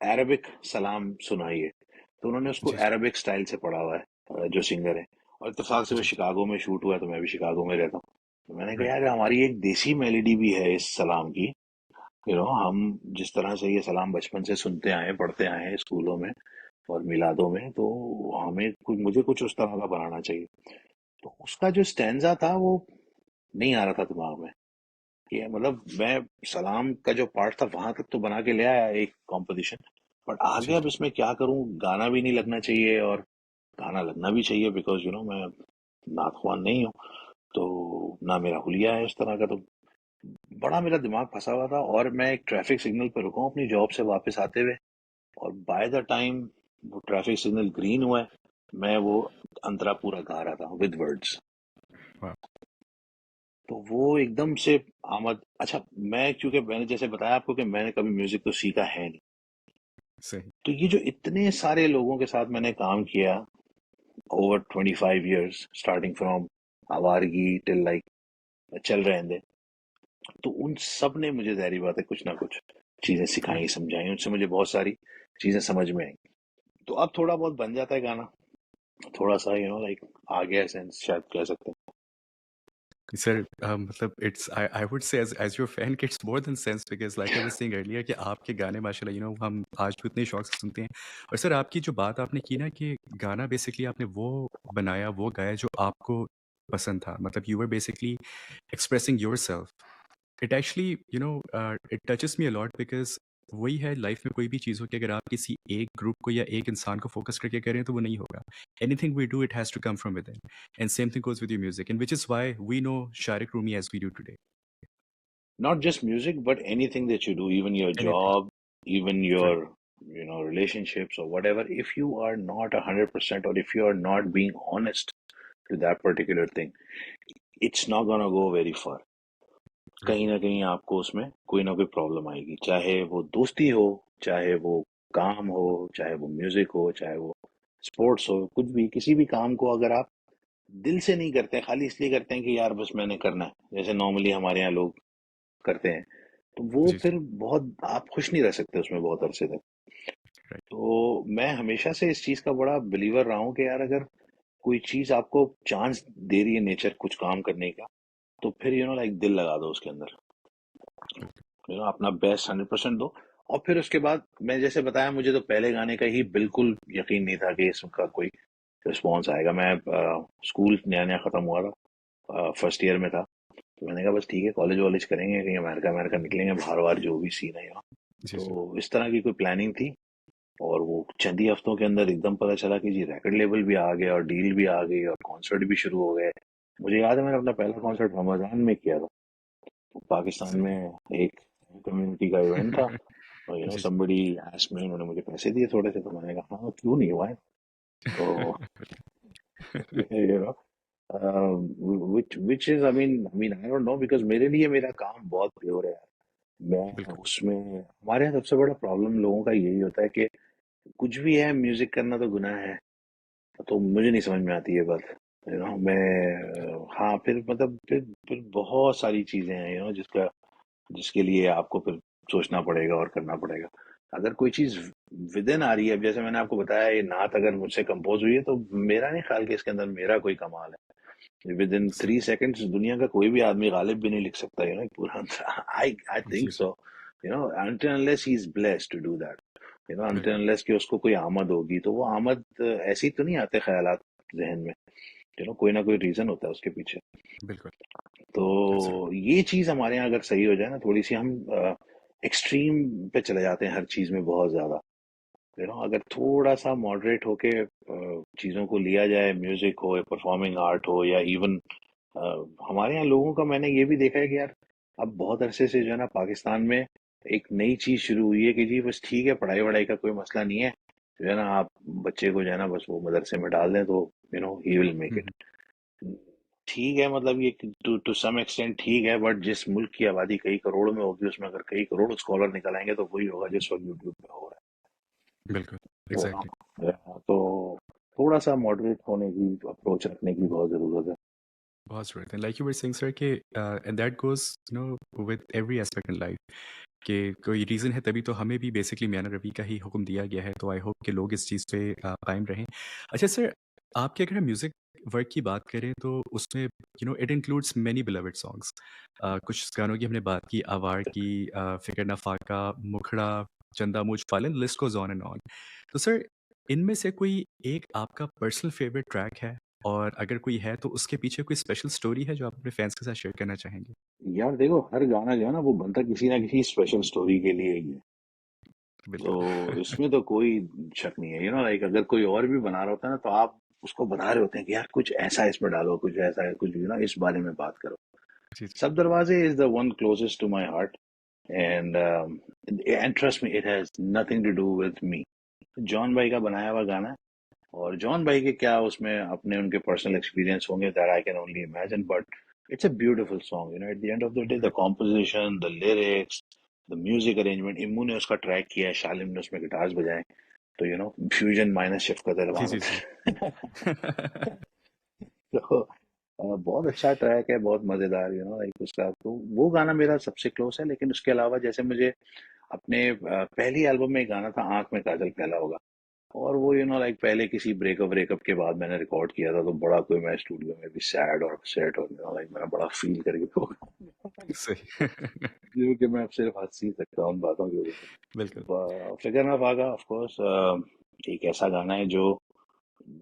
अरबिक सलाम सुना ही है, तो उन्होंने उसको जी, अरबिक स्टाइल से पढ़ा हुआ है, जो सिंगर है, और इत्तेफाक से वो जी, जी। शिकागो में शूट हुआ है, तो मैं भी शिकागो में रहता हूँ। तो मैंने कहा राइट। यार हमारी एक देसी मेलेडी भी है इस सलाम की, हम जिस तरह से ये सलाम बचपन से सुनते आए, पढ़ते आए हैं स्कूलों में और मिलादों में, तो हमें कुछ, मुझे कुछ उस तरह का बनाना चाहिए। तो उसका जो स्टैंजा था वो नहीं आ रहा था दिमाग में, कि मतलब मैं सलाम का जो पार्ट था वहां तक तो बना के ले आया एक कॉम्पोजिशन, बट जी, आगे अब जी। इसमें क्या करूं, गाना भी नहीं लगना चाहिए और गाना लगना भी चाहिए, बिकॉज मैं नाखवान नहीं हूँ, तो ना मेरा हुलिया है उस तरह का, तो बड़ा मेरा दिमाग फंसा हुआ था, और मैं एक ट्रैफिक सिग्नल पे रुका हूँ अपनी जॉब से वापस आते हुए, और बाय द टाइम वो ट्रैफिक सिग्नल ग्रीन हुआ है, मैं वो अंतरा पूरा गा रहा था विद वर्ड्स। वाह! तो वो एकदम से आमद, अच्छा, मैं क्योंकि मैंने जैसे बताया आपको कि मैंने कभी म्यूजिक तो सीखा है नहीं, सही। तो ये जो इतने सारे लोगों के साथ मैंने काम किया over 25 years, starting from Awaargi till like चल रहे हैं, तो उन सब ने मुझे ज़ाहिर बात है कुछ ना कुछ चीजें सिखाई, राइट। समझाई, उनसे मुझे बहुत सारी चीजें समझ में आई। तो अब थोड़ा बहुत बन जाता है गाना, थोड़ा सा लाइक आ गया सेंस, शायद कह सकते हैं। सर मतलब it's I would say as your fan कि it's more than sense because like I was saying earlier कि आपके गाने माशाल्लाह हम आज भी उतने शौक से सुनते हैं। और सर आपकी जो बात आपने की ना कि गाना बेसिकली आपने वो बनाया, वो गाया जो आपको पसंद था। मतलब you were basically expressing yourself. It actually, it touches me a lot because वही है लाइफ में कोई भी चीज़ हो कि अगर आप किसी एक ग्रुप को या एक इंसान को फोकस करके करें तो वो नहीं होगा। Anything we do it has to come from within and same thing goes with your music and which is why we know Shariq Rumi as we do today. Not just music, but anything that you do, even your anything. job, even right. your relationships or whatever, if you are not 100%, or if you are not being honest to that particular thing, it's not gonna go very far. Right. कहीं ना कहीं आपको उसमें कोई ना कोई problem आएगी, चाहे वो दोस्ती हो, चाहे वो काम हो, चाहे वो म्यूजिक हो, चाहे वो स्पोर्ट्स हो, कुछ भी, किसी भी काम को अगर आप दिल से नहीं करते, खाली इसलिए करते हैं कि यार बस मैंने करना है, जैसे नॉर्मली हमारे यहाँ लोग करते हैं, तो वो जी, जी। फिर बहुत आप खुश नहीं रह सकते उसमें बहुत अरसे तक। राइट। तो मैं हमेशा से इस चीज का बड़ा बिलीवर रहा हूँ कि यार अगर कोई चीज आपको चांस दे रही है नेचर कुछ काम करने का, तो फिर लाइक दिल लगा दो उसके अंदर, बिल्कुल। अपना बेस्ट 100% दो। और फिर उसके बाद मैं जैसे बताया, मुझे तो पहले गाने का ही बिल्कुल यकीन नहीं था कि इसका कोई रिस्पॉन्स आएगा। मैं स्कूल नया नया खत्म हुआ था, फर्स्ट ईयर में था, तो मैंने कहा बस ठीक है, कॉलेज वॉलेज करेंगे, कहीं अमेरिका अमेरिका निकलेंगे, बाहर बाहर जो भी सीन है यहाँ। जी, जी। तो इस तरह की कोई प्लानिंग थी, और वो चंद ही हफ्तों के अंदर एकदम पता चला कि जी रिकॉर्ड लेवल भी आ गया और डील भी आ गई और कॉन्सर्ट भी शुरू हो गए। मुझे याद है मैंने अपना पहला कॉन्सर्ट रमजान में किया था, तो पाकिस्तान सही। में एक कम्युनिटी का इवेंट था, और जी, जी। somebody asked me, उन्होंने मुझे पैसे दिए थोड़े से, तो मैंने कहा हाँ क्यों नहीं हुआ है, तो you know which is, I mean I don't know, because मेरे लिए मेरा काम बहुत प्योर है यार। मैं बिल्कुल। उसमें, हमारे यहाँ सबसे बड़ा प्रॉब्लम लोगों का यही होता है कि कुछ भी है, म्यूजिक करना तो गुनाह है, तो मुझे नहीं समझ में आती है बात। मैं हाँ, फिर मतलब फिर बहुत सारी चीजें हैं जिसका जिसके लिए आपको फिर सोचना पड़ेगा और करना पड़ेगा। अगर कोई चीज विद इन आ रही है, अब जैसे मैंने आपको बताया, ये नात अगर मुझसे कंपोज हुई है, तो मेरा नहीं ख्याल कि इसके अंदर मेरा कोई कमाल है। विद इन सही। 3 सेकेंड्स दुनिया का कोई भी आदमी गालिब भी नहीं लिख सकता पूरा। आई जी, थिंक जी। So, until unless he is blessed to do that, until बिल्कुल। unless कि उसको कोई आमद होगी, तो वो आमद ऐसी तो नहीं आते ख्यालात जहन में, कोई ना कोई रीजन होता है उसके पीछे। बिल्कुल। तो एब्सोल्युटली। ये चीज हमारे यहाँ अगर सही हो जाए ना, थोड़ी सी, हम एक्सट्रीम पे चले जाते हैं हर चीज में बहुत ज्यादा। अगर थोड़ा सा मॉडरेट होके चीजों को लिया जाए, म्यूजिक हो या परफॉर्मिंग आर्ट हो या इवन हमारे यहाँ लोगों का, मैंने ये भी देखा है कि यार अब बहुत अरसे से जो है ना पाकिस्तान में एक नई चीज शुरू हुई है कि जी बस ठीक है, पढ़ाई वढ़ाई का कोई मसला नहीं है, जो है ना, आप बच्चे को जो है ना बस वो मदरसे में डाल दें तो he will make hmm, it. Hmm. ठीक है, मतलब ये टू टू सम एक्सटेंट ठीक है, बट जिस मुल्क की आबादी कई करोड़ में होगी उसमें अगर कई करोड़ स्कॉलर निकल आएंगे तो वही होगा जिस वक्त यूट्यूब पे हो रहा बिल्कुल, है। एग्ज़ैक्टली। तो थोड़ा सा मॉडरेट होने की अप्रोच रखने की बहुत जरूरत है। बहुत ज़रूरत है। Like you were saying sir कि and that goes with every aspect in life कि कोई रीज़न है तभी तो हमें भी बेसिकली मियां रवि का ही हुक्म दिया गया है, तो आई होप कि लोग इस चीज़ पे कायम रहें। अच्छा सर, आपके अगर हम म्यूज़िक वर्क की बात करें तो उसमें it includes many beloved songs. कुछ गानों की हमने बात की, आवार की, फ़िकर न फाका, मुखड़ा, चंदा मुझ फालन, list goes on and on. तो सर, इनमें से कोई एक आपका पर्सनल फ़ेवरेट ट्रैक है? और अगर कोई है तो उसके पीछे कोई स्पेशल स्टोरी है जो आप अपने फैन्स के साथ शेयर करना चाहेंगे? यार देखो, हर गाना जो है ना वो बनता किसी ना किसी स्पेशल स्टोरी के लिए ही है। तो बिल्कुल। इसमें तो कोई शक नहीं है, लाइक अगर कोई और भी बना रहा होता है ना तो आप उसको बना रहे होते हैं कि यार कुछ ऐसा इसमें डालो, कुछ ऐसा है, कुछ इस बारे में बात करो। जी, जी। सब दरवाजे is the one closest to my heart, and and trust me, it has nothing to do with me. John भाई का बनाया हुआ गाना है, और जॉन भाई के क्या उसमें अपने उनके पर्सनल एक्सपीरियंस होंगे, that I can only imagine, but it's a beautiful song. At the end of the day, the बिल्कुल। Composition, the lyrics, the music arrangement, Immu ने उसका ट्रैक किया है, शालिम ने उसमें गिटार्स बजाए, तो फ्यूजन माइनस शिफ्ट का जी, दरबार जी, जी। होता है। तो बहुत अच्छा ट्रैक है, बहुत मजेदार, लाइक उसका तो वो गाना मेरा सबसे क्लोज है। लेकिन उसके अलावा जैसे मुझे अपने पहली एल्बम में एक गाना था, आंख में काजल फैला होगा, और वो लाइक पहले किसी ब्रेकअप के बाद मैंने रिकॉर्ड किया था, तो बड़ा कोई मैं स्टूडियो में भी सैड और अपसेट और लाइक मैंने बड़ा फील करके वो सही। जो कि मैं अब सिर्फ हंस ही सकता हूँ उन बातों की वजह बिल्कुल। से। फिगर ना भागा ऑफ कोर्स एक ऐसा गाना है जो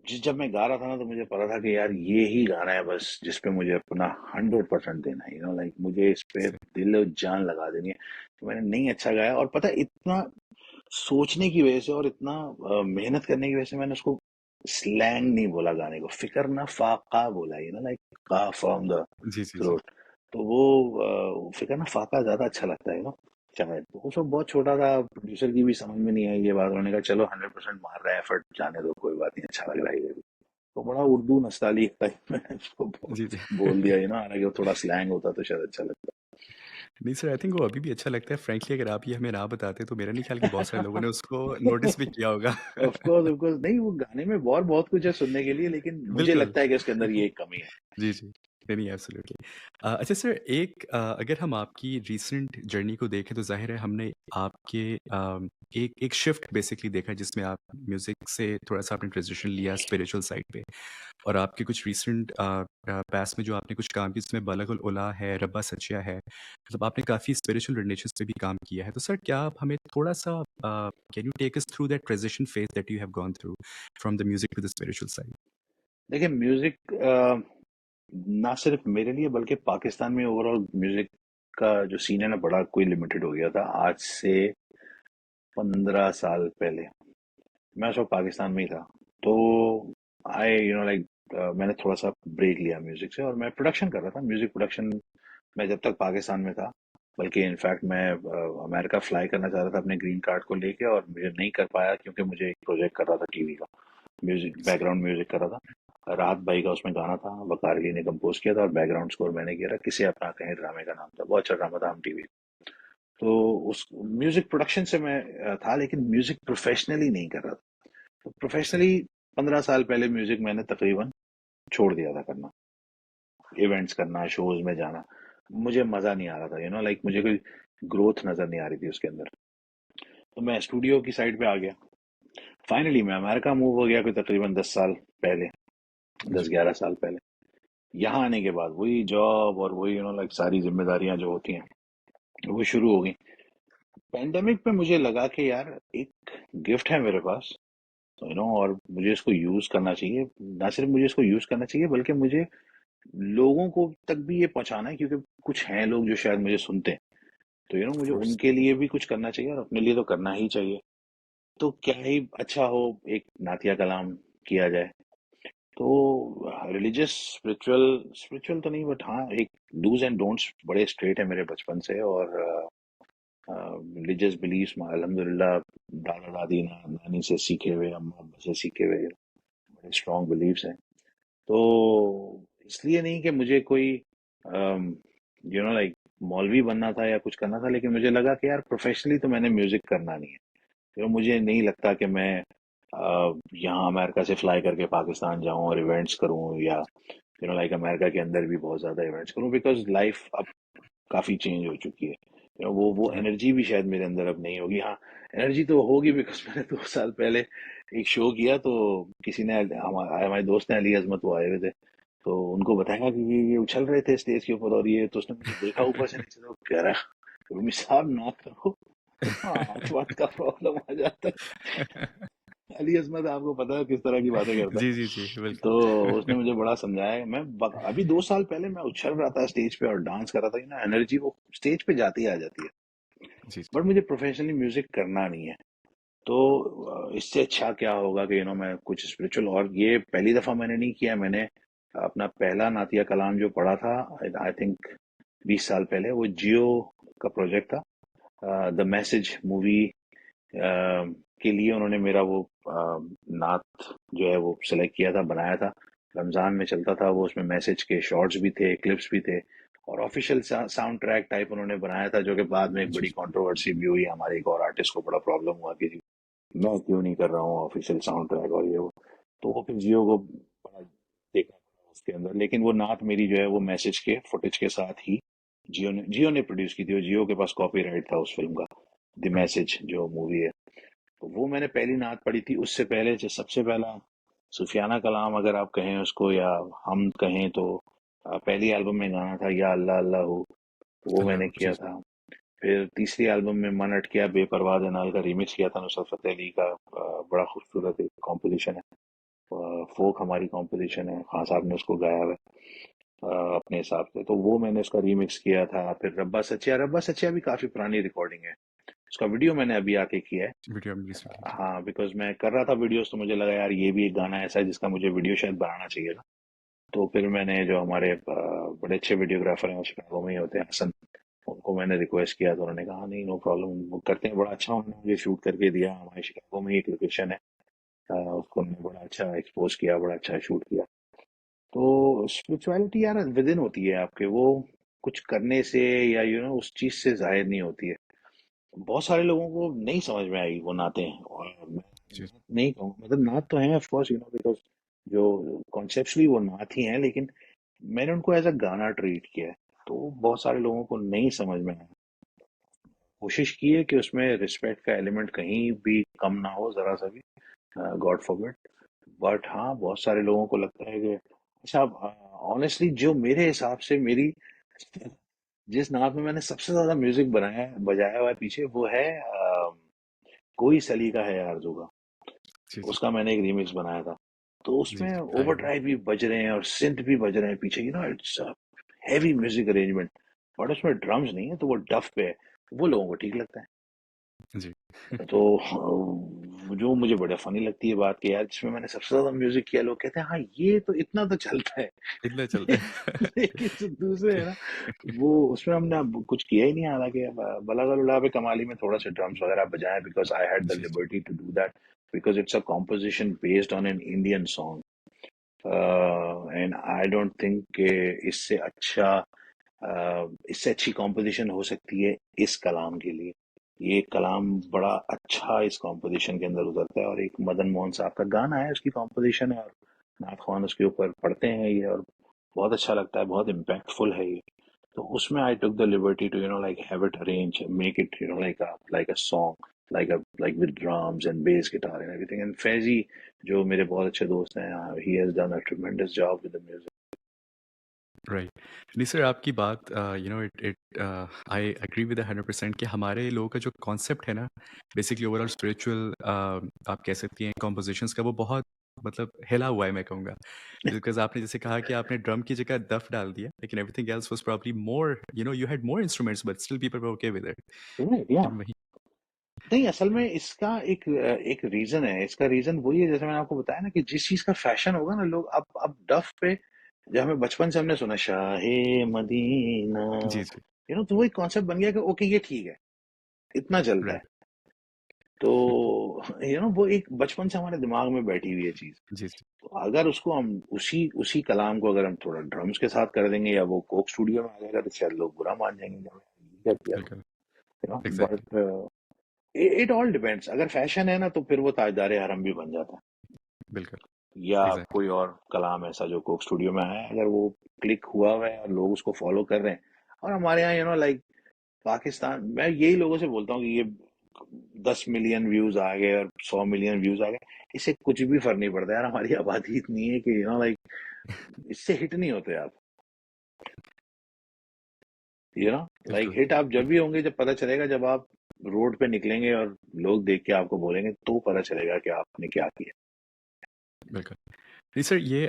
जब मैं गा रहा था ना तो मुझे पता था कि यार ये ही गाना है बस जिस पे मुझे अपना 100% देना है, लाइक मुझे इस पे सही। दिल और जान लगा देनी है। तो मैंने नहीं अच्छा गाया, और पता है इतना सोचने की वजह से और इतना मेहनत करने की वजह से मैंने उसको स्लैंग नहीं बोला गाने को, फिकर ना फाका बोला, लाइक का फ्रॉम द जी, जी, जी। थ्रोट। तो वो फिकर ना फाका ज्यादा अच्छा लगता है, शायद तो उस वक्त बहुत छोटा था, प्रोड्यूसर की भी समझ में नहीं आई ये बात, उन्होंने कहा चलो 100% मार रहा है एफर्ट, जाने दो, कोई बात नहीं, अच्छा लग रहा है ये भी। तो बड़ा उर्दू नस्ताली टाइप में उसको जी, जी। बोल दिया, हालांकि वो थोड़ा स्लैंग होता तो शायद अच्छा लगता। नहीं सर, आई थिंक वो अभी भी अच्छा लगता है। फ्रैंकली अगर आप ये हमें ना बताते तो मेरा नहीं ख्याल कि बहुत सारे लोगों ने उसको नोटिस भी किया होगा। ऑफ कोर्स, ऑफ कोर्स, नहीं वो गाने में बहुत बहुत कुछ है सुनने के लिए, लेकिन मुझे बिल्कुल। लगता है कि उसके अंदर ये एक कमी है। जी, जी। नहीं, नहीं, एब्सोल्युटली। अच्छा सर, एक अगर हम आपकी रीसेंट जर्नी को देखें तो ज़ाहिर है हमने आपके एक एक शिफ्ट बेसिकली देखा जिसमें आप म्यूज़िक से थोड़ा-सा आपने ट्रांज़िशन लिया स्पिरिचुअल साइड पे। और आपके कुछ रीसेंट पास्ट में जो आपने कुछ काम किया जिसमें बलगुल उला है, रब्बा सचिया है, मतलब आपने काफ़ी स्पिरिचुअल रिलेशंस पे भी काम किया है। तो सर क्या आप हमें थोड़ा-सा can you take us through that transition phase that you have gone through from the music to the spiritual side? देखिए, म्यूजिक ना सिर्फ मेरे लिए बल्कि पाकिस्तान में ओवरऑल म्यूजिक का जो सीन है ना, बड़ा कोई लिमिटेड हो गया था आज से 15 साल पहले। मैं उस वक्त पाकिस्तान में ही था, तो आई लाइक मैंने थोड़ा सा ब्रेक लिया म्यूजिक से, और मैं प्रोडक्शन कर रहा था, म्यूजिक प्रोडक्शन। मैं जब तक पाकिस्तान में था, बल्कि इनफैक्ट मैं अमेरिका फ्लाई करना चाह रहा था अपने ग्रीन कार्ड को लेके, और मुझे नहीं कर पाया क्योंकि मुझे एक प्रोजेक्ट कर रहा था टीवी का, म्यूजिक बैकग्राउंड म्यूजिक कर रहा था। राहत भाई का उसमें गाना था, वकार अली ने कंपोज किया था, और बैकग्राउंड स्कोर मैंने किया था, किसे अपना कहें ड्रामे का नाम था, बहुत अच्छा ड्रामा था हम टीवी। तो उस म्यूजिक प्रोडक्शन से मैं था, लेकिन म्यूजिक प्रोफेशनली नहीं कर रहा था। तो सही। प्रोफेशनली 15 साल पहले म्यूजिक मैंने तकरीबन छोड़ दिया था करना, इवेंट्स करना, शोज में जाना। मुझे मजा नहीं आ रहा था, लाइक मुझे कोई ग्रोथ नजर नहीं आ रही थी उसके अंदर। तो मैं स्टूडियो की साइड पे आ गया। फाइनली मैं अमेरिका मूव हो गया कोई तकरीबन 10 साल पहले, दस जी। ग्यारह साल पहले। यहाँ आने के बाद वही जॉब और वही लाइक सारी जिम्मेदारियां जो होती हैं वो शुरू हो गई। पेंडेमिक पे मुझे लगा कि यार एक गिफ्ट है मेरे पास, तो और मुझे इसको यूज करना चाहिए। ना सिर्फ मुझे इसको यूज करना चाहिए बल्कि मुझे लोगों को तक भी ये पहुंचाना है, क्योंकि कुछ हैं लोग जो शायद मुझे सुनते हैं। तो ऑफ मुझे कोर्स। उनके लिए भी कुछ करना चाहिए, और अपने लिए तो करना ही चाहिए। तो क्या ही अच्छा हो, एक नातिया कलाम किया जाए। तो रिलीजियस स्पिरिचुअल स्पिरिचुअल तो नहीं, बट हाँ एक डूज एंड डोंट्स बड़े स्ट्रेट है मेरे बचपन से, और रिलीजियस बिलीव्स अल्हम्दुलिल्लाह दादा दादी नानी से सीखे हुए, अम्मा अब्बा से सीखे हुए बड़े स्ट्रॉन्ग बिलीव्स हैं। तो इसलिए नहीं कि मुझे कोई लाइक मौलवी बनना था या कुछ करना था, लेकिन मुझे लगा कि यार प्रोफेशनली तो मैंने म्यूजिक करना नहीं है। तो मुझे नहीं लगता कि मैं यहाँ अमेरिका से फ्लाई करके पाकिस्तान जाऊं और इवेंट्स करूं, या लाइक अमेरिका के अंदर भी बहुत ज्यादा इवेंट्स करूं, बिकॉज लाइफ अब काफी चेंज हो चुकी है। वो राइट। एनर्जी भी शायद मेरे अंदर अब नहीं होगी। हाँ, एनर्जी तो होगी, बिकॉज मैंने 2 साल पहले एक शो किया, तो किसी ने हमारे दोस्त ने अली अजमत वो आए हुए थे, तो उनको बताया कि ये उछल रहे थे स्टेज के ऊपर, और ये तो उसने मुझे देखा ऊपर से नीचे, तो कह रहा रूमी साहब ना करो, हाथ वाथ का प्रॉब्लम आ जाता है। अली अजमत आपको पता है किस तरह की बातें करता जी, जी, जी, है। बिल्कुल। तो उसने मुझे बड़ा समझाया। अभी 2 साल पहले मैं उछल रहा था स्टेज पे और डांस कर रहा था, एनर्जी वो स्टेज पे जाती ही आ जाती है। जी, जी। बट मुझे प्रोफेशनली म्यूजिक करना नहीं है। तो इससे अच्छा क्या होगा कि मैं कुछ स्पिरिचुअल, और ये पहली दफा मैंने नहीं किया। मैंने अपना पहला नातिया कलाम जो पढ़ा था, आई थिंक 20 साल पहले, वो जियो का प्रोजेक्ट था। द मैसेज मूवी के लिए उन्होंने मेरा वो नात जो है वो सिलेक्ट किया था, बनाया था। रमजान में चलता था वो, उसमें मैसेज के शॉर्ट्स भी थे, क्लिप्स भी थे, और ऑफिशियल साउंड ट्रैक टाइप उन्होंने बनाया था, जो कि बाद में एक जी, बड़ी जी। कंट्रोवर्सी भी हुई। हमारे एक और आर्टिस्ट को बड़ा प्रॉब्लम हुआ कि मैं क्यों नहीं कर रहा हूँ ऑफिशियल साउंड ट्रैक और ये वो। तो वो फिर जियो को बड़ा देखना पड़ा उसके अंदर। लेकिन वो नात मेरी जो है वो मैसेज के फुटेज के साथ ही जियो ने प्रोड्यूस की थी, और जियो के पास कॉपीराइट था उस फिल्म का, द राइट। मैसेज जो मूवी है। तो वो मैंने पहली नात पढ़ी थी। उससे पहले जो सबसे पहला सूफियाना कलाम अगर आप कहें उसको, या हम कहें तो, पहली एल्बम में गाना था या अल्लाह अल्लाह हो, वो मैंने अल्लाह जी, किया जी। था। फिर तीसरी एल्बम में मन अटकिया बेपरवाह दे नाल का रिमिक्स किया था नुसरत फतेह अली का। बड़ा खूबसूरत एक कॉम्पोजिशन है, फोक हमारी कॉम्पोजिशन है, खान साहब ने उसको गाया हुआ है अपने हिसाब से। तो वो मैंने उसका रीमिक्स किया था। फिर रब्बा सचिया भी काफी पुरानी रिकॉर्डिंग है, उसका वीडियो मैंने अभी आके किया है। वीडियो हमने रिसेंटली किया। हाँ, बिकॉज मैं कर रहा था वीडियोस, तो मुझे लगा यार ये भी एक गाना ऐसा है जिसका मुझे वीडियो शायद बनाना चाहिए था। तो फिर मैंने जो हमारे बड़े अच्छे वीडियोग्राफर हैं, वो शिकागो में ही होते हैं, हसन, उनको मैंने रिक्वेस्ट किया, तो उन्होंने कहा नहीं, नो प्रॉब्लम, वो करते हैं बड़ा अच्छा। उन्होंने मुझे शूट करके दिया। हमारे शिकागो में ही एक लोकेशन है, उसको उन्होंने बड़ा अच्छा एक्सपोज किया, बड़ा अच्छा शूट किया। तो स्पिरिचुअलिटी यार विद इन होती है आपके, वो कुछ करने से या उस चीज से जाहिर नहीं होती है। बहुत सारे लोगों को नहीं समझ में आई वो नाते, और मैं जी, नात नहीं कहूँ, मतलब नात तो है ऑफ कोर्स, बिकॉज जो कॉन्सेप्चुअली वो नात ही है, लेकिन मैंने उनको एज अ गाना ट्रीट किया है। तो बहुत सारे लोगों को नहीं समझ में आया। कोशिश की है कि उसमें रिस्पेक्ट का एलिमेंट कहीं भी कम ना हो, जरा सा भी, गॉड फॉरबिड। बट हाँ, बहुत सारे लोगों को लगता है कि अच्छा, ऑनेस्टली जो मेरे हिसाब से मेरी जिस नात में मैंने सबसे ज्यादा म्यूजिक बनाया बजाया हुआ है पीछे, वो है कोई सलीका है आरज़ू का। जी, जी, उसका मैंने एक रीमिक्स बनाया था। तो जी, उसमें जी, आई नो। ओवरड्राइव भी बज रहे हैं और सिंथ भी बज रहे हैं पीछे, it's heavy music arrangement. But उसमें ड्रम्स नहीं है, तो वो डफ पे है। वो लोगों को ठीक लगता है। जी। तो जो मुझे बड़ा फनी लगती है बात कि यार जिसमें मैंने सबसे ज्यादा म्यूजिक किया, लोग कहते हैं हाँ ये तो इतना तो चलता है। इतना चलता है। लेकिन जो दूसरे है ना, वो उसमें हमने अब कुछ किया ही नहीं। हालांकि बला गलुला पे कमाली में थोड़ा सा ड्रम्स वगैरह बजाए, बिकॉज आई हैड द जी, जी। Liberty to do that, because it's a composition based on an Indian song. And I don't think इससे अच्छा इससे अच्छी कॉम्पोजिशन हो सकती है इस कलाम के लिए। ये कलाम बड़ा अच्छा इस कॉम्पोजिशन के अंदर उतरता है, और एक मदन मोहन साहब का गाना है, उसकी कॉम्पोजिशन है, और नाथ खान उसके ऊपर पढ़ते हैं ये, और बहुत अच्छा लगता है, बहुत इम्पैक्टफुल है ये। तो उसमें I took the liberty to like have it arrange, make it like a song, like with drums and bass guitar and everything. And Faizi, जो मेरे बहुत अच्छे दोस्त हैं, he has done a tremendous job with the music. Right. नहीं sir, आपकी बात it it I agree with 100% कि हमारे लोगों का जो कॉन्सेप्ट है ना, बेसिकली ओवरऑल स्पिरिचुअल आप कह सकती हैं कंपोजिशंस का, वो बहुत मतलब हिला हुआ है मैं कहूँगा। बिकॉज़ आपने जैसे कहा कि आपने ड्रम की जगह दफ डाल दिया, लेकिन everything else was probably more, you had more instruments but still people were okay with it. Right, yeah. लेकिन वही। नहीं, असल में इसका एक रीजन है। इसका रीजन वही है, जैसे मैंने आपको बताया ना, कि जिस चीज का फैशन होगा ना, लोग अब डफ पे, जो हमें बचपन से हमने सुना शाहे मदीना, जी, जी। तो वही कॉन्सेप्ट बन गया कि ओके ये ठीक है। इतना चलता है। राइट। तो वो एक बचपन से हमारे दिमाग में बैठी हुई है चीज। जी, जी। तो अगर उसको हम उसी उसी कलाम को अगर हम थोड़ा ड्रम्स के साथ कर देंगे या वो कोक स्टूडियो में आ जाएगा तो शायद लोग बुरा मान जाएंगे कि हमने क्या किया। बिल्कुल, exactly, but it all depends. अगर फैशन है ना तो फिर वो ताजदार हरम भी बन जाता है, बिल्कुल, या एग्ज़ैक्टली, कोई और कलाम ऐसा जो कोक स्टूडियो में आया है, अगर वो क्लिक हुआ हुआ है और लोग उसको फॉलो कर रहे हैं। और हमारे यहाँ लाइक पाकिस्तान, मैं यही लोगों से बोलता हूँ कि ये 10 मिलियन व्यूज आ गए और 100 मिलियन व्यूज आ गए, इससे कुछ भी फर्क नहीं पड़ता यार। हमारी आबादी इतनी है कि लाइक इससे हिट नहीं होते आप। लाइक बिल्कुल, हिट आप जब भी बिल्कुल, होंगे जब पता चलेगा, जब आप रोड पे निकलेंगे और लोग देख के आपको बोलेंगे तो पता चलेगा कि आपने क्या किया। बिल्कुल। नहीं सर, ये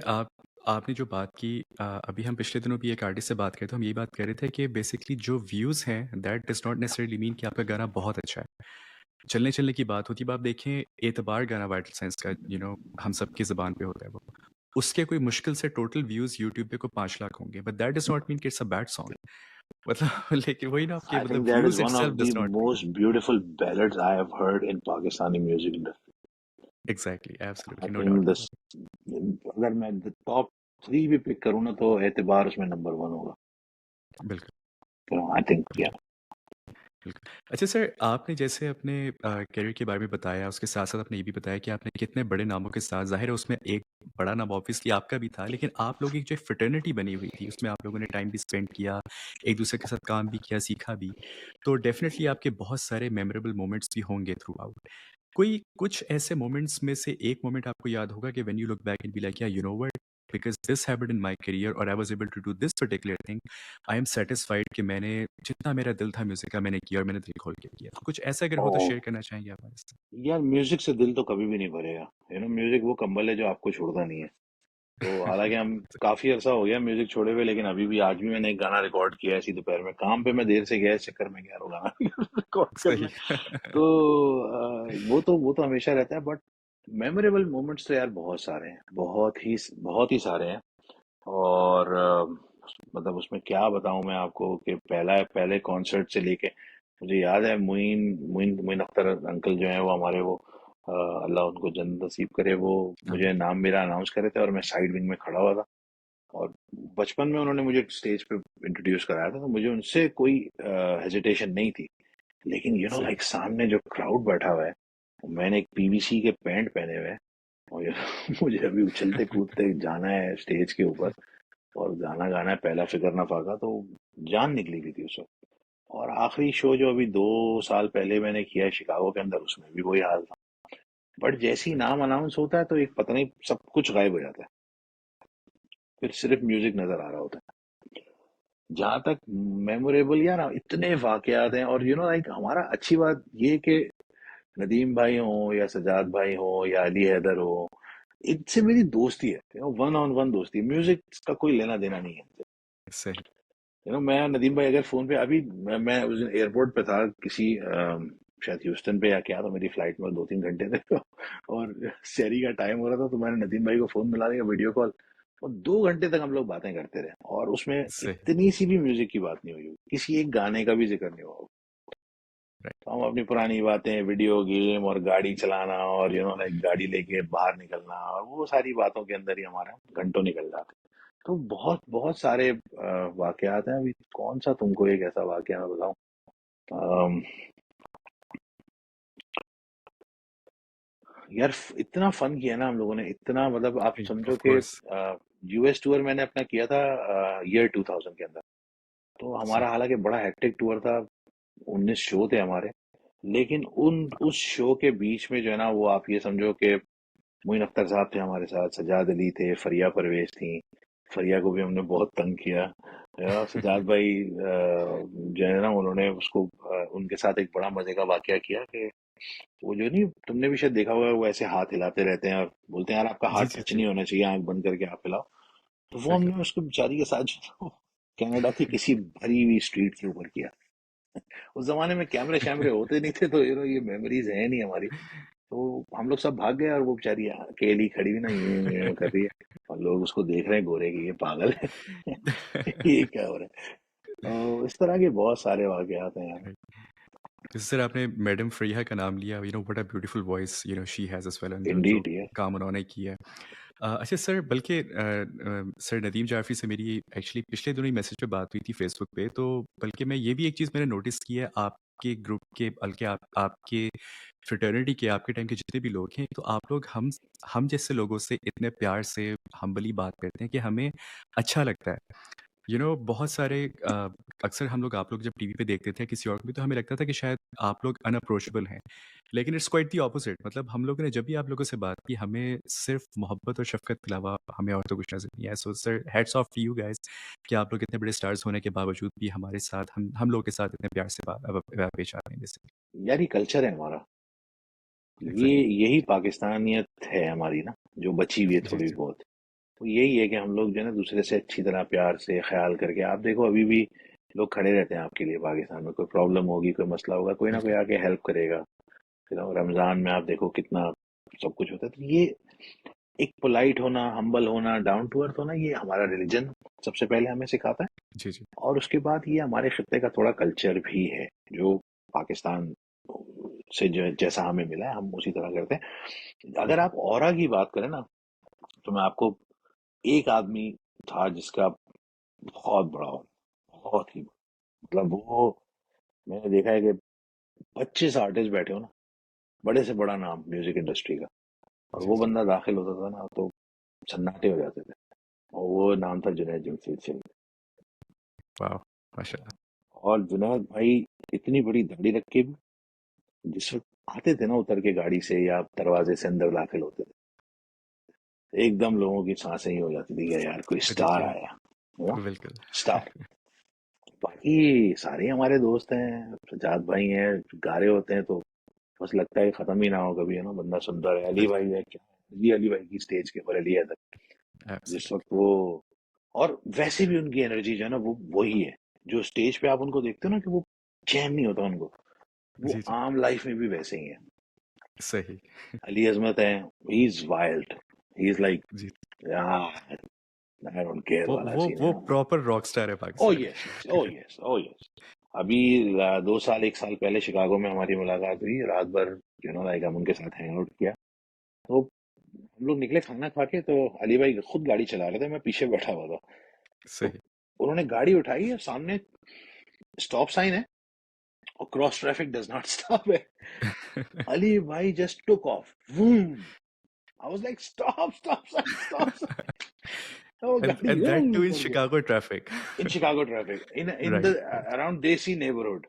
आपने जो बात की, अभी हम पिछले दिनों भी एक आर्टिस्ट से बात कर रहे थे, हम यही बात कर रहे थे कि बेसिकली जो व्यूज़ हैं, that does not necessarily mean कि आपका गाना बहुत अच्छा है। चलने-चलने की बात होती है। अब आप देखें, एतबार गाना वाइटल साइंस का, हम सबकी ज़ुबान पे होता है वो। उसके कोई मुश्किल से टोटल व्यूज़ यूट्यूब पे कोई 5 लाख होंगे, but that does not mean कि इट्स अ बैड सॉन्ग। मतलब लेकिन वही ना, आपके I think मतलब that is views one itself of does the not mean. most beautiful ballads I have heard in Pakistani music industry. Exactly, I absolutely, no think doubt this, about अगर मैं top 3 भी pick करूँ ना तो एतबार उसमें number 1 होगा। It. बिल्कुल, I think yeah. बिल्कुल। बिल्कुल। अच्छा सर, आपने जैसे अपने करियर के बारे में बताया, उसके साथ-साथ आपने ये भी बताया कि आपने कितने बड़े नामों के साथ, ज़ाहिर है उसमें एक बड़ा नाम ऑब्वियसली आपका भी था, लेकिन आप लोगों की जो फ्रेटर्निटी बनी हुई थी, उसमें आप लोगों ने टाइम भी स्पेंड किया, एक-दूसरे के साथ काम भी किया, सीखा भी। तो डेफ़िनिटली आपके बहुत सारे मेमोरेबल मोमेंट्स भी होंगे थ्रू आउट। कोई कुछ ऐसे मोमेंट्स में से एक मोमेंट आपको याद होगा कि when you look back and be like, या you know what, because this happened in my career और I was able to do this particular thing, I am satisfied कि मैंने जितना मेरा दिल था म्यूज़िक का मैंने किया और मैंने दिल खोल के किया। तो कुछ ऐसा अगर हो तो शेयर Oh, करना चाहेंगे आप हमारे साथ? यार म्यूजिक से दिल तो कभी भी नहीं भरेगा। म्यूजिक वो कंबल है जो आपको छोड़ता नहीं है। तो हालांकि हम काफी अरसा हो गया म्यूजिक छोड़े हुए, लेकिन अभी भी आज भी मैंने एक गाना रिकॉर्ड किया ऐसी दोपहर में। काम पे मैं देर से गया, इस चक्कर में गया वो गाना रिकॉर्ड करने। सही। तो वो तो हमेशा रहता है। बट मेमोरेबल मोमेंट्स तो यार बहुत सारे हैं, बहुत ही सारे हैं। और मतलब उसमें क्या बताऊं मैं आपको कि पहले कॉन्सर्ट से लेके मुझे याद है, मुइन मुइन मुइन अख्तर अंकल जो है वो हमारे वो, अल्लाह उनको जन्नत नसीब करे, वो मुझे आमीन। नाम मेरा अनाउंस करे थे और मैं साइड विंग में खड़ा हुआ था। और बचपन में उन्होंने मुझे स्टेज पे इंट्रोड्यूस कराया था, तो मुझे उनसे कोई हेजिटेशन नहीं थी। लेकिन सही। लाइक सामने जो क्राउड बैठा हुआ है, मैंने एक पीवीसी के पैंट पहने हुए हैं और मुझे अभी उछलते कूदते जाना है स्टेज के ऊपर और गाना गाना है पहला फिगर ना फाका। तो जान निकली हुई थी उस वक्त। और आखिरी शो जो अभी 2 साल पहले मैंने किया है शिकागो के अंदर, उसमें भी वही हाल था। बट जैसे ही सही। नाम अनाउंस होता है तो एक पता नहीं सब कुछ गायब हो जाता है, फिर सिर्फ म्यूजिक नजर आ रहा होता है। जहां तक मेमोरेबल, यार इतने वाकयात हैं। और लाइक हमारा अच्छी बात ये कि नदीम भाई हो या सजाद भाई हो या अली हैदर हो, इनसे मेरी दोस्ती है, वन ऑन वन दोस्ती। म्यूजिक का कोई लेना देना नहीं है। सही। मैं नदीम भाई अगर फोन पे अभी, मैं उस दिन एयरपोर्ट पे था किसी शायद ह्यूस्टन पे या क्या, तो मेरी फ्लाइट में 2-3 घंटे थे और शहरी का टाइम हो रहा था, तो मैंने नदीम भाई को फोन मिला दिया, वीडियो कॉल। और 2 घंटे तक हम लोग बातें करते रहे और उसमें सही। इतनी सी भी म्यूजिक की बात नहीं हुई, किसी एक गाने का भी जिक्र नहीं हुआ। राइट। तो हम अपनी पुरानी बातें, वीडियो गेम और गाड़ी चलाना और लाइक गाड़ी लेके बाहर निकलना, और वो सारी बातों के अंदर ही हमारा घंटों निकल जाते। तो बहुत बहुत सारे वाकयात हैं। अभी कौन सा तुमको एक ऐसा वाकया मैं बताऊं। अम, यार इतना फन किया ना हम लोगों ने, इतना मतलब आप समझो ऑफ कि कोर्स। यूएस टूर मैंने अपना किया था ईयर 2000 के अंदर। तो सही। हमारा हालांकि बड़ा हेक्टिक टूर था, 19 शो थे हमारे। लेकिन उस शो के बीच में जो है ना, वो आप ये समझो कि मोइन अख्तर साहब थे हमारे साथ, सजाद अली थे, फरिया परवेज थी। फरिया को भी हमने बहुत तंग किया। सजाद भाई जो है ना, उन्होंने उसको उनके साथ एक बड़ा मजे का वाकया किया कि वो जो नहीं, तुमने भी शायद देखा होगा, वो ऐसे हाथ हिलाते रहते हैं और बोलते हैं यार आपका जी, हाथ जी, टच जी। नहीं होना चाहिए, आंख बंद करके आप हिलाओ। तो वो बिल्कुल। हमने उसको बेचारी के साथ जो है वो कनाडा की किसी भरी हुई स्ट्रीट के ऊपर किया। उस जमाने में कैमरे शैमरे होते नहीं थे, तो ये मेमोरीज है नहीं हमारी। तो हम लोग सब भाग गए और वो बेचारी अकेली खड़ी हुई ना, यूं यूं कर रही है और लोग उसको देख रहे हैं गोरे कि ये पागल है ये क्या हो रहा है। तो इस तरह के बहुत सारे वाकयात हैं यार। जैसे सर आपने मैडम फ़रीहा का नाम लिया, what a beautiful voice she has as well, and जो इंडीड ये काम उन्होंने किया है। अच्छा सर, बल्कि सर नदीम जाफ़री से मेरी एक्चुअली पिछले दिनों ही मैसेज पे बात हुई थी फ़ेसबुक पे, तो बल्कि मैं ये भी एक चीज़ मैंने नोटिस की है आपके ग्रुप के, बल्कि आपके फ्रेटर्निटी के, आपके टाइम के जितने भी लोग हैं, तो आप लोग हम जैसे लोगों से इतने प्यार से, हम्बली बात करते हैं कि हमें अच्छा लगता है। बहुत सारे अक्सर हम लोग, आप लोग जब टीवी पे देखते थे किसी और को भी, तो हमें लगता था कि शायद आप लोग अनअप्रोचेबल हैं। लेकिन इट्स क्वाइट द ऑपोजिट, मतलब हम लोगों ने जब भी आप लोगों से बात की, हमें सिर्फ मोहब्बत और शफ़क़त के अलावा हमें और तो कुछ नज़र नहीं आया। So sir, hats off to you guys कि आप लोग इतने बड़े स्टार्स होने के बावजूद भी हमारे साथ, हम लोगों के साथ इतने प्यार से पेश आ रहे हैं बेसिकली। यार, ये कल्चर है हमारा। ये एग्ज़ैक्टली। यही पाकिस्तानियत है हमारी ना, जो बची हुई है जी, थोड़ी जी। बहुत। तो यही है कि हम लोग जो है ना दूसरे से अच्छी तरह प्यार से ख्याल करके, आप देखो अभी भी लोग खड़े रहते हैं आपके लिए। पाकिस्तान में कोई प्रॉब्लम होगी, कोई मसला होगा, कोई ना कोई बिल्कुल। आके हेल्प करेगा। रमजान में आप देखो कितना सब कुछ होता है। तो ये एक पोलाइट होना, हम्बल होना, डाउन टू अर्थ होना, ये हमारा रिलीजन सबसे पहले हमें सिखाता है। जी, जी। और उसके बाद ये हमारे खित्ते का थोड़ा कल्चर भी है, जो पाकिस्तान से जो जैसा हमें मिला है हम उसी तरह करते हैं। अगर बिल्कुल। आप औरा की बात करें ना, तो मैं आपको, एक आदमी था जिसका बहुत बड़ा हो, बहुत ही, मतलब वो, मैंने देखा है कि 25 आर्टिस्ट बैठे हो ना, बड़े से बड़ा नाम म्यूजिक इंडस्ट्री का, और जी, वो जी। बंदा दाखिल होता था ना तो सन्नाटे हो जाते थे। और वो नाम था जुनैद जमशेद सिंह। वाओ! माशाल्लाह। और जुनैद भाई इतनी बड़ी दाढ़ी रख के भी, जिस वक्त आते थे ना उतर के गाड़ी से या दरवाजे से अंदर दाखिल होते थे, एकदम लोगों की सांसें ही हो जाती थी कि यार कोई स्टार देखिए, आया, यू बिल्कुल। स्टार। बाकी सारे हमारे दोस्त हैं, सजाद भाई हैं, गा रहे होते हैं तो बस लगता है खत्म ही ना हो कभी, है ना। बंदा सुनता रहे। अली बिल्कुल। भाई है, क्या जी, अली भाई की स्टेज के ऊपर, अली हैदर, जिस वक्त एब्सोल्युटली। वो, और वैसे भी उनकी एनर्जी जो है ना वो वही है। जो स्टेज पे आप उनको देखते हो ना कि वो चैन नहीं होता उनको, वो जी, जी। आम लाइफ में भी वैसे ही है। सही। अली अजमत है, he is wild, he is like, जी। यार आई डोंट केयर वो वाला वो सीन वो है। प्रॉपर रॉक स्टार है ओ पाकिस्तान यस यस, ओ के। यस, ओ यस। अभी 2 साल 1 साल पहले शिकागो में हमारी मुलाकात हुई, रात भर लाइक हम उनके साथ हैंग आउट किया। तो हम लोग निकले खाना खा के, तो अली भाई खुद गाड़ी चला रहे थे, मैं पीछे बैठा हुआ था। तो सही। उन्होंने गाड़ी उठाई और सामने स्टॉप साइन है और cross traffic does not stop है। अली भाई जस्ट टुक ऑफ, वूम। I was like stop stop sign, stop sign. तो गाड़ी एंड दैट टू इन उड़ गया। Chicago traffic. In Chicago traffic, in the right, right. Around desi neighbourhood,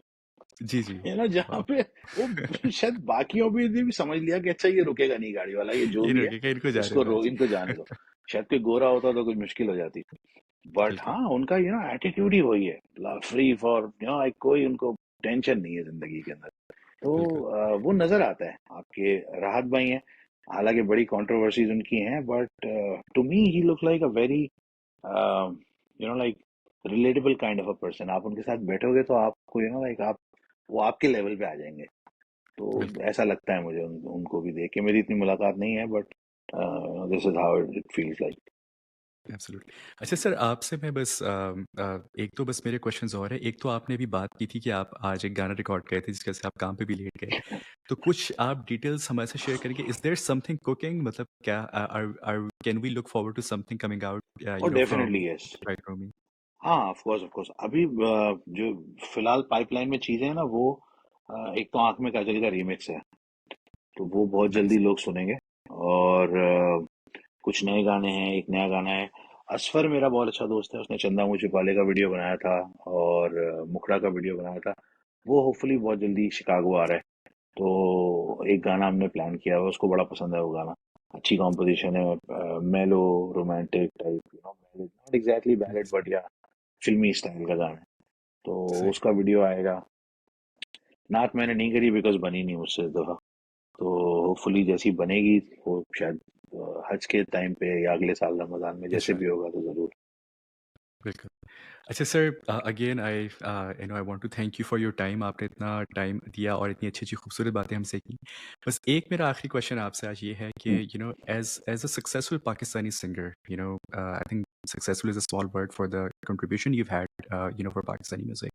जी, जी। है ना, जहाँ वाह! पे वो शायद बाकियों भी ने भी समझ लिया कि अच्छा ये रुकेगा नहीं गाड़ी वाला, ये जो ये भी है रुकेगा, इनको जाने दो आज। इनको जाने दो। शायद कोई गोरा होता तो कुछ मुश्किल हो जाती। बट बिल्कुल, हाँ, उनका एटीट्यूड ही वही है, फ्री फॉर कोई उनको टेंशन नहीं है जिंदगी के अंदर। तो बिल्कुल। वो नजर आता है। आपके राहत भाई हैं, हालांकि बड़ी कंट्रोवर्सीज उनकी हैं, but to me he look like a very, like relatable kind of a person. आप उनके साथ बैठोगे तो आपको लाइक आप, वो आपके लेवल पे आ जाएंगे। तो बिल्कुल। ऐसा लगता है मुझे उनको भी देख के। मेरी इतनी मुलाकात नहीं है, but this is how it feels like. Absolutely. अच्छा सर, आपसे मैं बस एक तो बस मेरे क्वेश्चंस और हैं। एक तो आपने अभी बात की थी कि आप आज एक गाना रिकॉर्ड करे थे जिसकी वजह से आप काम पे भी लेट गए। तो कुछ आप डिटेल्स हमारे साथ शेयर करेंगे? इज़ देयर समथिंग कुकिंग, मतलब क्या are are can we look forward to something coming out और from definitely yes. Right from me? हाँ, ऑफ कोर्स ऑफ कोर्स। अभी जो फिलहाल पाइपलाइन में चीजें हैं ना, वो एक तो आंख में काजल का रीमिक्स है, तो वो बहुत जल्दी नाइस। लोग सुनेंगे। और कुछ नए गाने हैं, एक नया गाना है। असफर मेरा बहुत अच्छा दोस्त है, उसने चंदा मुझे पाले का वीडियो बनाया था, और मुखड़ा का वीडियो बनाया था। वो होपफुली बहुत जल्दी शिकागो आ रहा है। तो एक गाना हमने प्लान किया हुआ है, उसको बड़ा पसंद है वो गाना। अच्छी कॉम्पोजिशन है, मेलो romantic type, not exactly ballad, but या फिल्मी स्टाइल का गाना है। तो सही। उसका वीडियो आएगा। नात मैंने नहीं करी बिकॉज बनी नहीं मुझसे इस दफा। तो होपफुली जैसी बनेगी, वो शायद हज के टाइम पे या अगले साल रमजान में, जैसे भी इंशाल्लाह। होगा तो जरूर। बिल्कुल। अच्छा sir, again I want to thank you for your time. आपने इतना टाइम दिया और इतनी अच्छी-अच्छी खूबसूरत बातें हमसे की। बस एक मेरा आखिरी क्वेश्चन आपसे आज ये है कि hmm, as as a successful Pakistani singer, I think successful is a small word for the contribution you've had, for Pakistani music.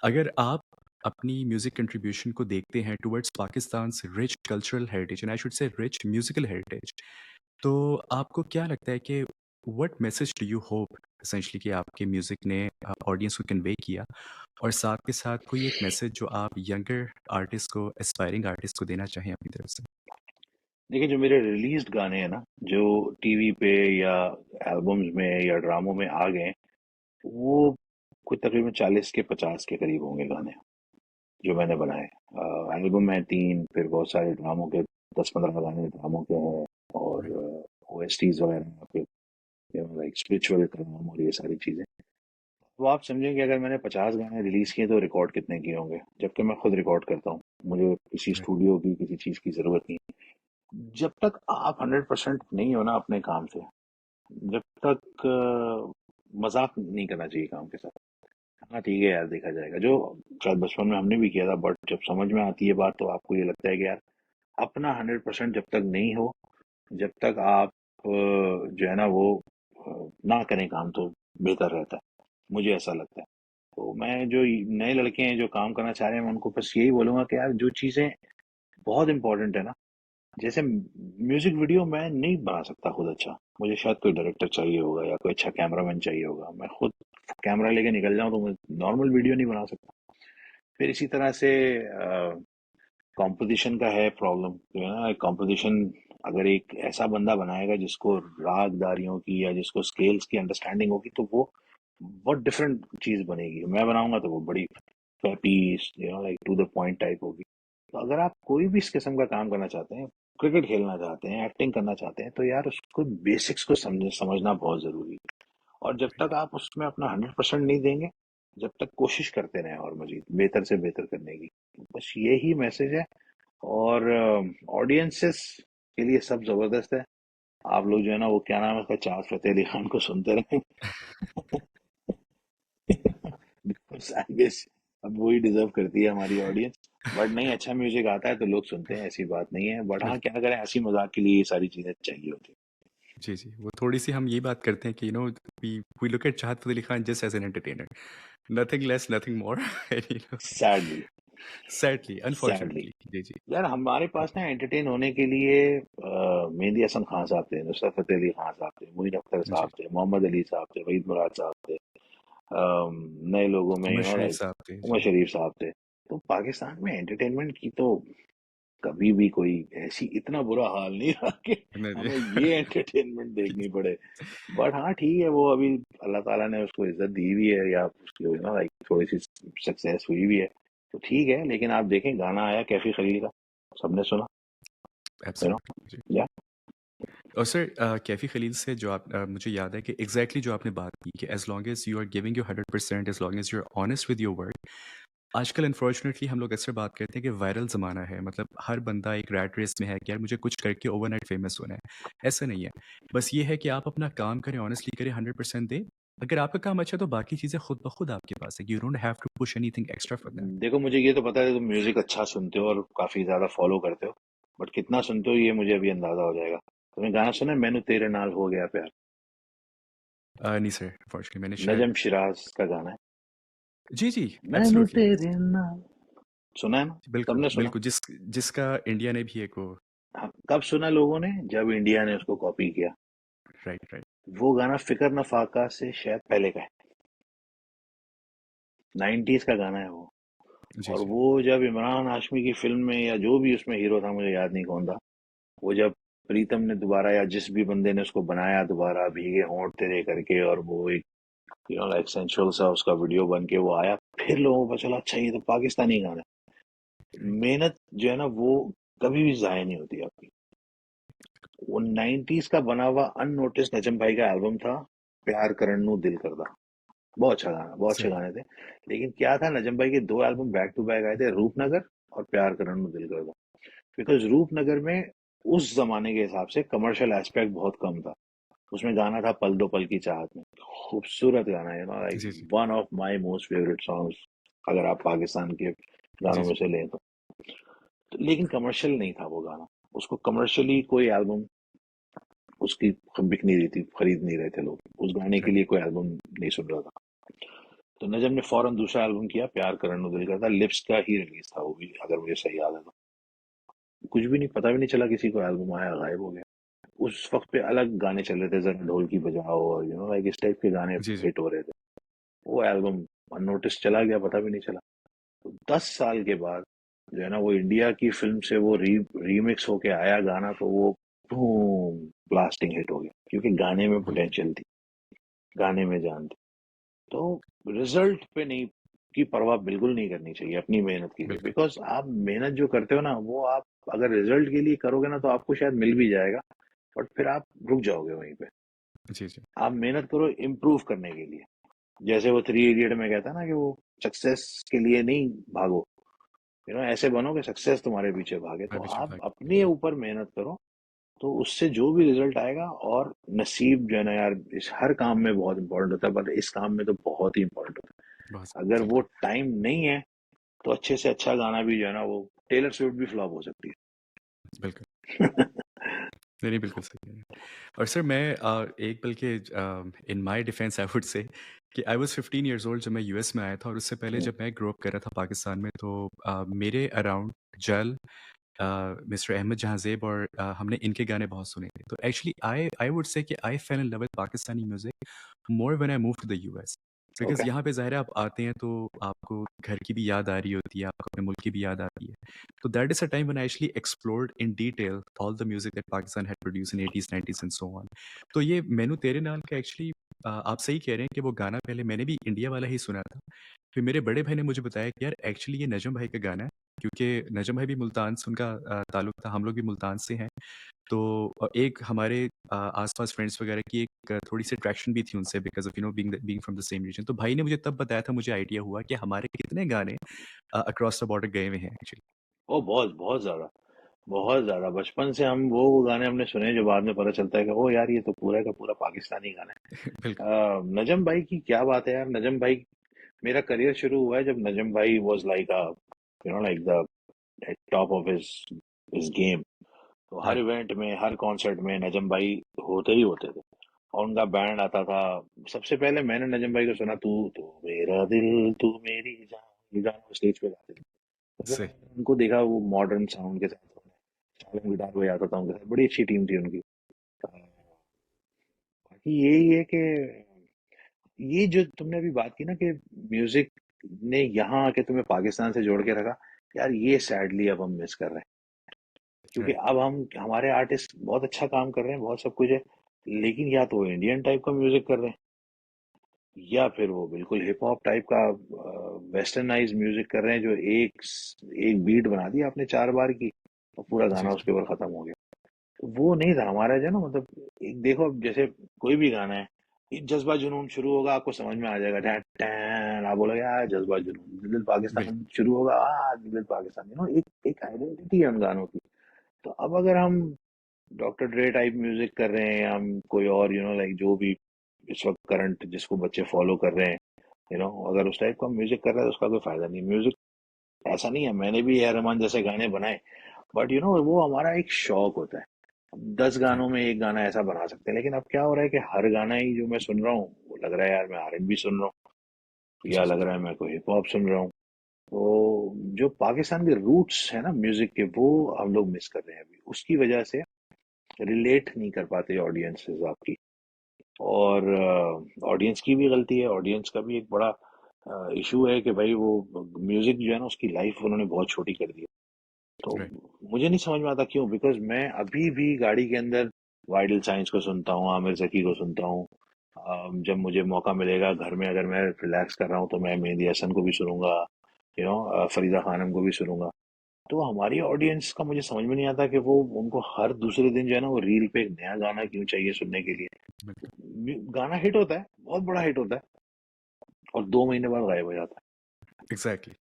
अगर आप अपनी म्यूज़िक कंट्रीब्यूशन को देखते हैं towards Pakistan's rich cultural heritage and I should say rich musical heritage, तो आपको क्या लगता है कि what message do you hope essentially कि आपके म्यूज़िक ने ऑडियंस को कन्वे किया? और साथ के साथ कोई एक मैसेज जो आप यंगर आर्टिस्ट को, एस्पायरिंग आर्टिस्ट को देना चाहें अपनी तरफ से? देखिए, जो मेरे रिलीज्ड गाने हैं ना, जो टीवी पे या एल्बम्स में या ड्रामों में आ गए, वो कोई तकरीबन 40 के 50 के करीब होंगे गाने जो मैंने बनाए। एल्बम में 3, फिर बहुत सारे ड्रामों के 10-15 गाने ड्रामों के हैं, और राइट, ओएसटीज वगैरह, फिर लाइक स्पिरिचुअल काम और ये सारी चीजें। तो आप समझें कि अगर मैंने 50 गाने रिलीज किए तो रिकॉर्ड कितने किए होंगे, जबकि मैं खुद रिकॉर्ड करता हूँ। मुझे किसी राइट, स्टूडियो की किसी चीज की जरूरत नहीं है। जब तक आप 100% नहीं हो ना अपने काम से, जब तक मजाक नहीं करना चाहिए काम के साथ। हाँ ठीक है यार, देखा जाएगा, जो शायद बचपन में हमने भी किया था, बट जब समझ में आती है बात तो आपको ये लगता है कि यार अपना 100% जब तक नहीं हो, जब तक आप जो है ना वो ना करें काम, तो बेहतर रहता है। मुझे ऐसा लगता है। तो मैं जो नए लड़के हैं जो काम करना चाह रहे हैं, मैं उनको बस यही बोलूंगा कि यार जो चीजें बहुत इंपॉर्टेंट है ना, जैसे म्यूजिक वीडियो मैं नहीं बना सकता खुद अच्छा, मुझे शायद कोई डायरेक्टर चाहिए होगा या कोई अच्छा कैमरामैन चाहिए होगा। मैं खुद कैमरा लेके निकल जाऊं तो मैं नॉर्मल वीडियो नहीं बना सकता। फिर इसी तरह से कंपोजिशन का है प्रॉब्लम, जो है ना कंपोजिशन। अगर एक ऐसा बंदा बनाएगा जिसको रागदारियों की या जिसको स्केल्स की अंडरस्टैंडिंग होगी, तो वो बहुत डिफरेंट चीज बनेगी। मैं बनाऊंगा तो वो बड़ी peppy, like to the point type होगी। तो अगर आप कोई भी इस किस्म का काम करना चाहते हैं, क्रिकेट खेलना चाहते हैं, एक्टिंग करना चाहते हैं, तो यार उसको बेसिक्स को समझना बहुत जरूरी है। और जब तक आप उसमें अपना 100% नहीं देंगे, जब तक कोशिश करते रहें और मजीद बेहतर से बेहतर करने की, तो बस यही मैसेज है। और ऑडियंसेस के लिए सब जबरदस्त है। आप लोग जो है ना वो क्या नाम है उसका, चार फतेह अली खान को सुनते रहें। बिकॉज आई गेस अब वही डिजर्व करती है हमारी ऑडियंस। बट नहीं, अच्छा म्यूजिक आता है तो लोग सुनते हैं, ऐसी बात नहीं है। बट हाँ, बिल्कुल। क्या करें, हंसी मजाक के लिए ये सारी चीजें चाहिए होती जी, जी। वो थोड़ी-सी हम ये बात करते हैं कि we look at Chahat Fateh Ali Khan just as an entertainer, nothing less, nothing more and है। Sadly, sadly, sadly unfortunately. जी, जी। यार हमारे पास ना एंटरटेन होने के लिए मेहंदी हसन खान साहब थे, नुसरत फतेह अली खान साहब थे, मोइन अख्तर जी। साहब थे, मोहम्मद अली साहब थे, वहीद मुराद साहब थे। नए लोगों में उमर शरीफ लाइक साहब थे। उमर जी। शरीफ साहब थे। तो पाकिस्तान में एंटरटेनमेंट की तो कभी भी कोई ऐसी इतना बुरा हाल नहीं रहा कि नहीं, हमें ये नहीं। एंटरटेनमेंट देखनी पड़े। बट हाँ ठीक है, वो अभी अल्लाह ताला ने उसको इज्जत दी हुई है, या उसकी ना लाइक थोड़ी सी सक्सेस हुई भी है, तो ठीक है। लेकिन आप देखें, गाना आया कैफी खलील का, सबने सुना, यू नो, एब्सोल्युटली। जी। या और सर कैफ़ी खलील से जो मुझे याद है कि एग्ज़ैक्टली जो आपने बात की कि as long as you are giving your 100%, as long as you are honest with your work. आजकल अनफॉर्चुनेटली हम लोग अक्सर बात करते हैं कि वायरल ज़माना है, मतलब हर बंदा एक रैट रेस में है कि यार मुझे कुछ करके ओवरनाइट फेमस होना है। ऐसा नहीं है। बस ये है कि आप अपना काम करें, ऑनेस्टली करें, 100% दें। अगर आपका काम अच्छा है तो बाकी चीज़ें खुद ब खुद आपके पास है। You don't have to push anything extra for that. देखो, मुझे ये तो पता है तुम म्यूजिक अच्छा सुनते हो और काफी ज्यादा फॉलो करते हो, बट कितना सुनते हो ये मुझे अभी अंदाजा हो जाएगा। तुमने गाना सुना है, मैनू तेरे नाल हो गया प्यार? नहीं सर, अनफॉर्चुनेटली मैंने शायद नजम शिराज का गाना है, जी, जी, मैनू एब्सोल्युटली। तेरे नाल। सुना है ना? बिल्कुल, सबने सुना? बिल्कुल, जिसका इंडिया ने भी एक वो हाँ, कब सुना लोगों ने? जब इंडिया ने उसको कॉपी किया। Right, right. वो गाना फिकर न फाका से शायद पहले का है, 90s का गाना है वो। जी, और जी। वो जब इमरान हाशमी की फिल्म में, या जो भी उसमें हीरो था, मुझे याद नहीं कौन था, वो जब प्रीतम ने दोबारा या जिस भी बंदे ने उसको बनाया दोबारा, भीगे होंठ तेरे करके, और वो एक लाइक सेंsual सा उसका वीडियो बन के वो आया, फिर लोगों को पता चला अच्छा ये तो पाकिस्तानी गाना है। राइट, मेहनत जो है ना वो कभी भी जाया नहीं होती आपकी। वो 90s का बना हुआ अननोटिस नजम भाई का एल्बम था, प्यार करन नू दिल करदा। बहुत अच्छा गाना, बहुत अच्छे सही। गाने थे। लेकिन क्या था, नजम भाई के दो एल्बम बैक टू बैक आए थे, रूपनगर और प्यार करन नू दिल करदा। बिकॉज रूपनगर में उस जमाने के हिसाब से कमर्शियल एस्पेक्ट बहुत कम था। उसमें गाना था पल दो पल की चाहत में, खूबसूरत गाना है ना, लाइक जी, जी। One of my most favourite songs अगर आप पाकिस्तान के जी, गानों में जी। से लें तो लेकिन कमर्शियल नहीं था वो गाना। उसको कमर्शियली कोई एल्बम उसकी बिक नहीं रही थी, खरीद नहीं रहे थे लोग, उस गाने के राइट। लिए कोई एल्बम नहीं सुन रहा था। तो नजम ने फौरन दूसरा एल्बम किया, प्यार करन नु दिल करता, लिप्स का ही रिलीज था वो भी, अगर मुझे सही याद है तो। कुछ भी नहीं, पता भी नहीं चला किसी को, एल्बम आया गायब हो गया। उस वक्त पे अलग गाने चल रहे थे, जरा ढोल की बजाओ और लाइक इस टाइप के गाने जी, जी। हिट हो रहे थे। वो एल्बम अननोटिस चला गया, पता भी नहीं चला। तो 10 साल के बाद जो है ना, वो इंडिया की फिल्म से वो रीमिक्स होके आया गाना, तो वो बूम, ब्लास्टिंग हिट हो गया, क्योंकि गाने में बिल्कुल, पोटेंशियल थी, गाने में जान थी। तो रिजल्ट पे नहीं की परवाह बिल्कुल नहीं करनी चाहिए, अपनी मेहनत कीजिए, बिल्कुल। बिकॉज आप मेहनत जो करते हो ना, वो आप अगर रिजल्ट के लिए करोगे ना, तो आपको शायद मिल भी जाएगा, बट फिर आप रुक जाओगे वहीं पे। जी, जी। आप मेहनत करो इम्प्रूव करने के लिए। जैसे वो 3 इडियट में कहता है ना, कि वो सक्सेस के लिए नहीं भागो, ऐसे बनो कि सक्सेस तुम्हारे पीछे भागे। मैं तो पीछे आप भाग अपने ऊपर मेहनत करो, तो उससे जो भी रिजल्ट आएगा, और नसीब जो है ना यार, इस हर काम में बहुत इंपॉर्टेंट होता है, पर इस काम में तो बहुत ही इंपॉर्टेंट होता बहुत है। अगर वो बिल्कुल, टाइम नहीं है, तो अच्छे से अच्छा गाना भी जो है ना, वो टेलर स्विफ्ट भी फ्लॉप हो सकती बिल्कुल। है। नहीं, नहीं, बिल्कुल सही है। और सर मैं एक बल्कि in my defence I would say कि आई वाज़ 15 इयर्स ओल्ड जब मैं यूएस में आया था और उससे पहले हम्म, जब मैं ग्रो अप कर रहा था पाकिस्तान में तो मेरे अराउंड जल मिस्टर अहमद जहाँ ज़ेब और हमने इनके गाने बहुत सुने थे। तो एक्चुअली आई वुड से कि I fell in love with Pakistani music more when I moved to the US. Because okay. यहाँ पे ज़ाहिर है आप आते हैं तो आपको घर की भी याद आ रही होती है, आपको अपने मुल्क की भी याद आती है। So that is a time when I actually explored in detail all the music that Pakistan had produced in 80s, 90s and so on. तो ये मैनू तेरे नाल का एक्चुअली आप सही कह रहे हैं कि वो गाना पहले मैंने भी इंडिया वाला ही सुना था। फिर मेरे बड़े भाई ने मुझे बताया कि यार एक्चुअली ये नजम भाई का गाना है क्योंकि नजम भाई भी मुल्तान से उनका ताल्लुक था, हम लोग भी मुल्तान से हैं। तो एक हमारे आस-पास फ्रेंड्स वगैरह की एक थोड़ी-सी अट्रैक्शन भी थी उनसे because of being from the same region. तो भाई ने मुझे तब बताया था, मुझे आइडिया हुआ कि हमारे कितने गाने अक्रॉस द बॉर्डर गए हुए हैं एक्चुअली। ओ, बहुत बहुत ज्यादा, बहुत ज्यादा। बचपन से हम वो गाने हमने सुने, जो बाद में पता चलता है कि ओ यार, ये तो पूरा का पूरा पाकिस्तानी गाना बिल्कुल। है। नजम भाई की क्या बात है यार। नजम भाई, मेरा करियर शुरू हुआ है जब नजम भाई was like like the top of his his game. तो हर राइट। इवेंट में, हर कॉन्सर्ट में नजम भाई होते ही होते थे, और उनका बैंड आता था। सबसे पहले मैंने नजम भाई को सुना, तू तो मेरा दिल, तू मेरी जान, ये गाना वो स्टेज पे गाते थे। तो फिर सही। मैंने उनको देखा, वो मॉडर्न साउंड के साथ चाइल्ड गिटार बजाता था उनके साथ, बड़ी अच्छी टीम थी उनकी। बाकी यही है कि ये जो तुमने अभी बात की ना, कि म्यूजिक ने यहाँ आके तुम्हें पाकिस्तान से जोड़ के रखा, यार ये सैडली अब हम मिस कर रहे हैं। क्योंकि राइट। अब हम, हमारे आर्टिस्ट बहुत अच्छा काम कर रहे हैं, बहुत सब कुछ है, लेकिन या तो वो इंडियन टाइप का म्यूजिक कर रहे हैं, या फिर वो बिल्कुल हिप हॉप टाइप का वेस्टर्नाइज म्यूजिक कर रहे हैं, जो एक बीट बना दी आपने 4 बार की, और पूरा जी, गाना जी। उसके ऊपर खत्म हो गया। तो वो नहीं था हमारा, जो है ना, मतलब एक देखो, अब जैसे कोई भी गाना है, ये जज्बा जुनून शुरू होगा, आपको समझ में आ जाएगा, टैन टैन, आप बोलोगे यार जज्बा जुनून, दिल दिल बिल्कुल। पाकिस्तान शुरू होगा, दिल दिल पाकिस्तान, एक एक आइडेंटिटी है उन गानों की। तो अब अगर हम डॉक्टर ड्रे टाइप म्यूजिक कर रहे हैं, या हम कोई और लाइक जो भी इस वक्त करंट जिसको बच्चे फॉलो कर रहे हैं, अगर उस टाइप का म्यूजिक कर रहा है, तो उसका कोई फायदा नहीं। म्यूजिक ऐसा नहीं है, मैंने भी ए आर रहमान जैसे गाने बनाए, बट वो हमारा एक शौक होता है। अब 10 गानों राइट। में एक गाना ऐसा बना सकते हैं, लेकिन अब क्या हो रहा है कि हर गाना ही जो मैं सुन रहा हूँ, वो लग रहा है यार मैं R&B सुन रहा हूँ, या जी, जी। लग रहा है मैं कोई हिप हॉप सुन रहा हूँ। तो जो पाकिस्तान के रूट्स है ना म्यूजिक के, वो हम लोग मिस कर रहे हैं अभी, उसकी वजह से रिलेट नहीं कर पाते ऑडियंसेस आपकी। और ऑडियंस की भी गलती है, ऑडियंस का भी एक बड़ा इशू है कि भाई वो म्यूजिक जो है ना, उसकी लाइफ उन्होंने बहुत छोटी कर दी है। तो राइट। मुझे नहीं समझ में आता क्यों, बिकॉज मैं अभी भी गाड़ी के अंदर वाइडल साइंस को सुनता हूँ, आमिर जकी को सुनता हूँ। जब मुझे मौका मिलेगा घर में, अगर मैं रिलैक्स कर रहा हूँ, तो मैं मेहंदी हसन को भी सुनूंगा, फरीदा खानम को भी सुनूंगा। तो हमारी ऑडियंस का मुझे समझ में नहीं आता कि वो, उनको हर दूसरे दिन जो है ना, वो रील पे एक नया गाना क्यों चाहिए सुनने के लिए। बिल्कुल। गाना हिट होता है, बहुत बड़ा हिट होता है, और 2 महीने बाद गायब हो जाता एग्ज़ैक्टली।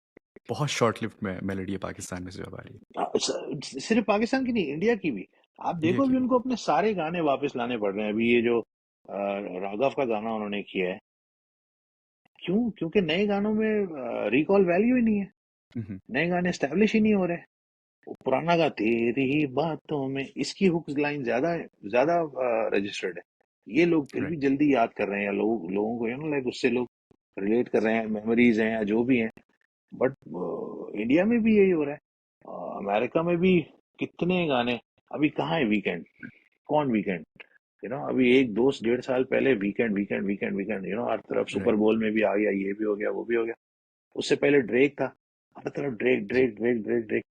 बहुत शॉर्ट लिव्ड में मेलोडी है पाकिस्तान में से जब आ रही है। है। सिर्फ पाकिस्तान की नहीं, इंडिया की भी। आप इंडिया देखो की अभी भी। उनको अपने सारे गाने वापस लाने पड़ रहे हैं। अभी ये जो राघव का गाना उन्होंने किया है, क्यों? क्योंकि नए गानों में रिकॉल वैल्यू ही नहीं है, हुँ, हुँ। नए गाने स्टैब्लिश ही नहीं हो रहे। वो पुराना गा, तेरी ही बातों में, इसकी हुक लाइन ज्यादा ज्यादा रजिस्टर्ड है। ये लोग फिर भी राइट। जल्दी याद कर रहे हैं, या लोगों को लाइक उससे लोग रिलेट कर रहे हैं, मेमोरीज हैं या जो भी हैं। बट इंडिया में भी यही हो रहा है, अमेरिका में भी कितने गाने। अभी कहाँ है वीकेंड? कौन वीकेंड? अभी एक दो 1.5 साल पहले वीकेंड वीकेंड वीकेंड वीकेंड, हर तरफ सुपर राइट। बोल में भी आ गया, ये भी हो गया, वो भी हो गया। उससे पहले ड्रेक था, हर तरफ ड्रेक जी, ड्रेक ड्रेक ड्रेक ड्रेक।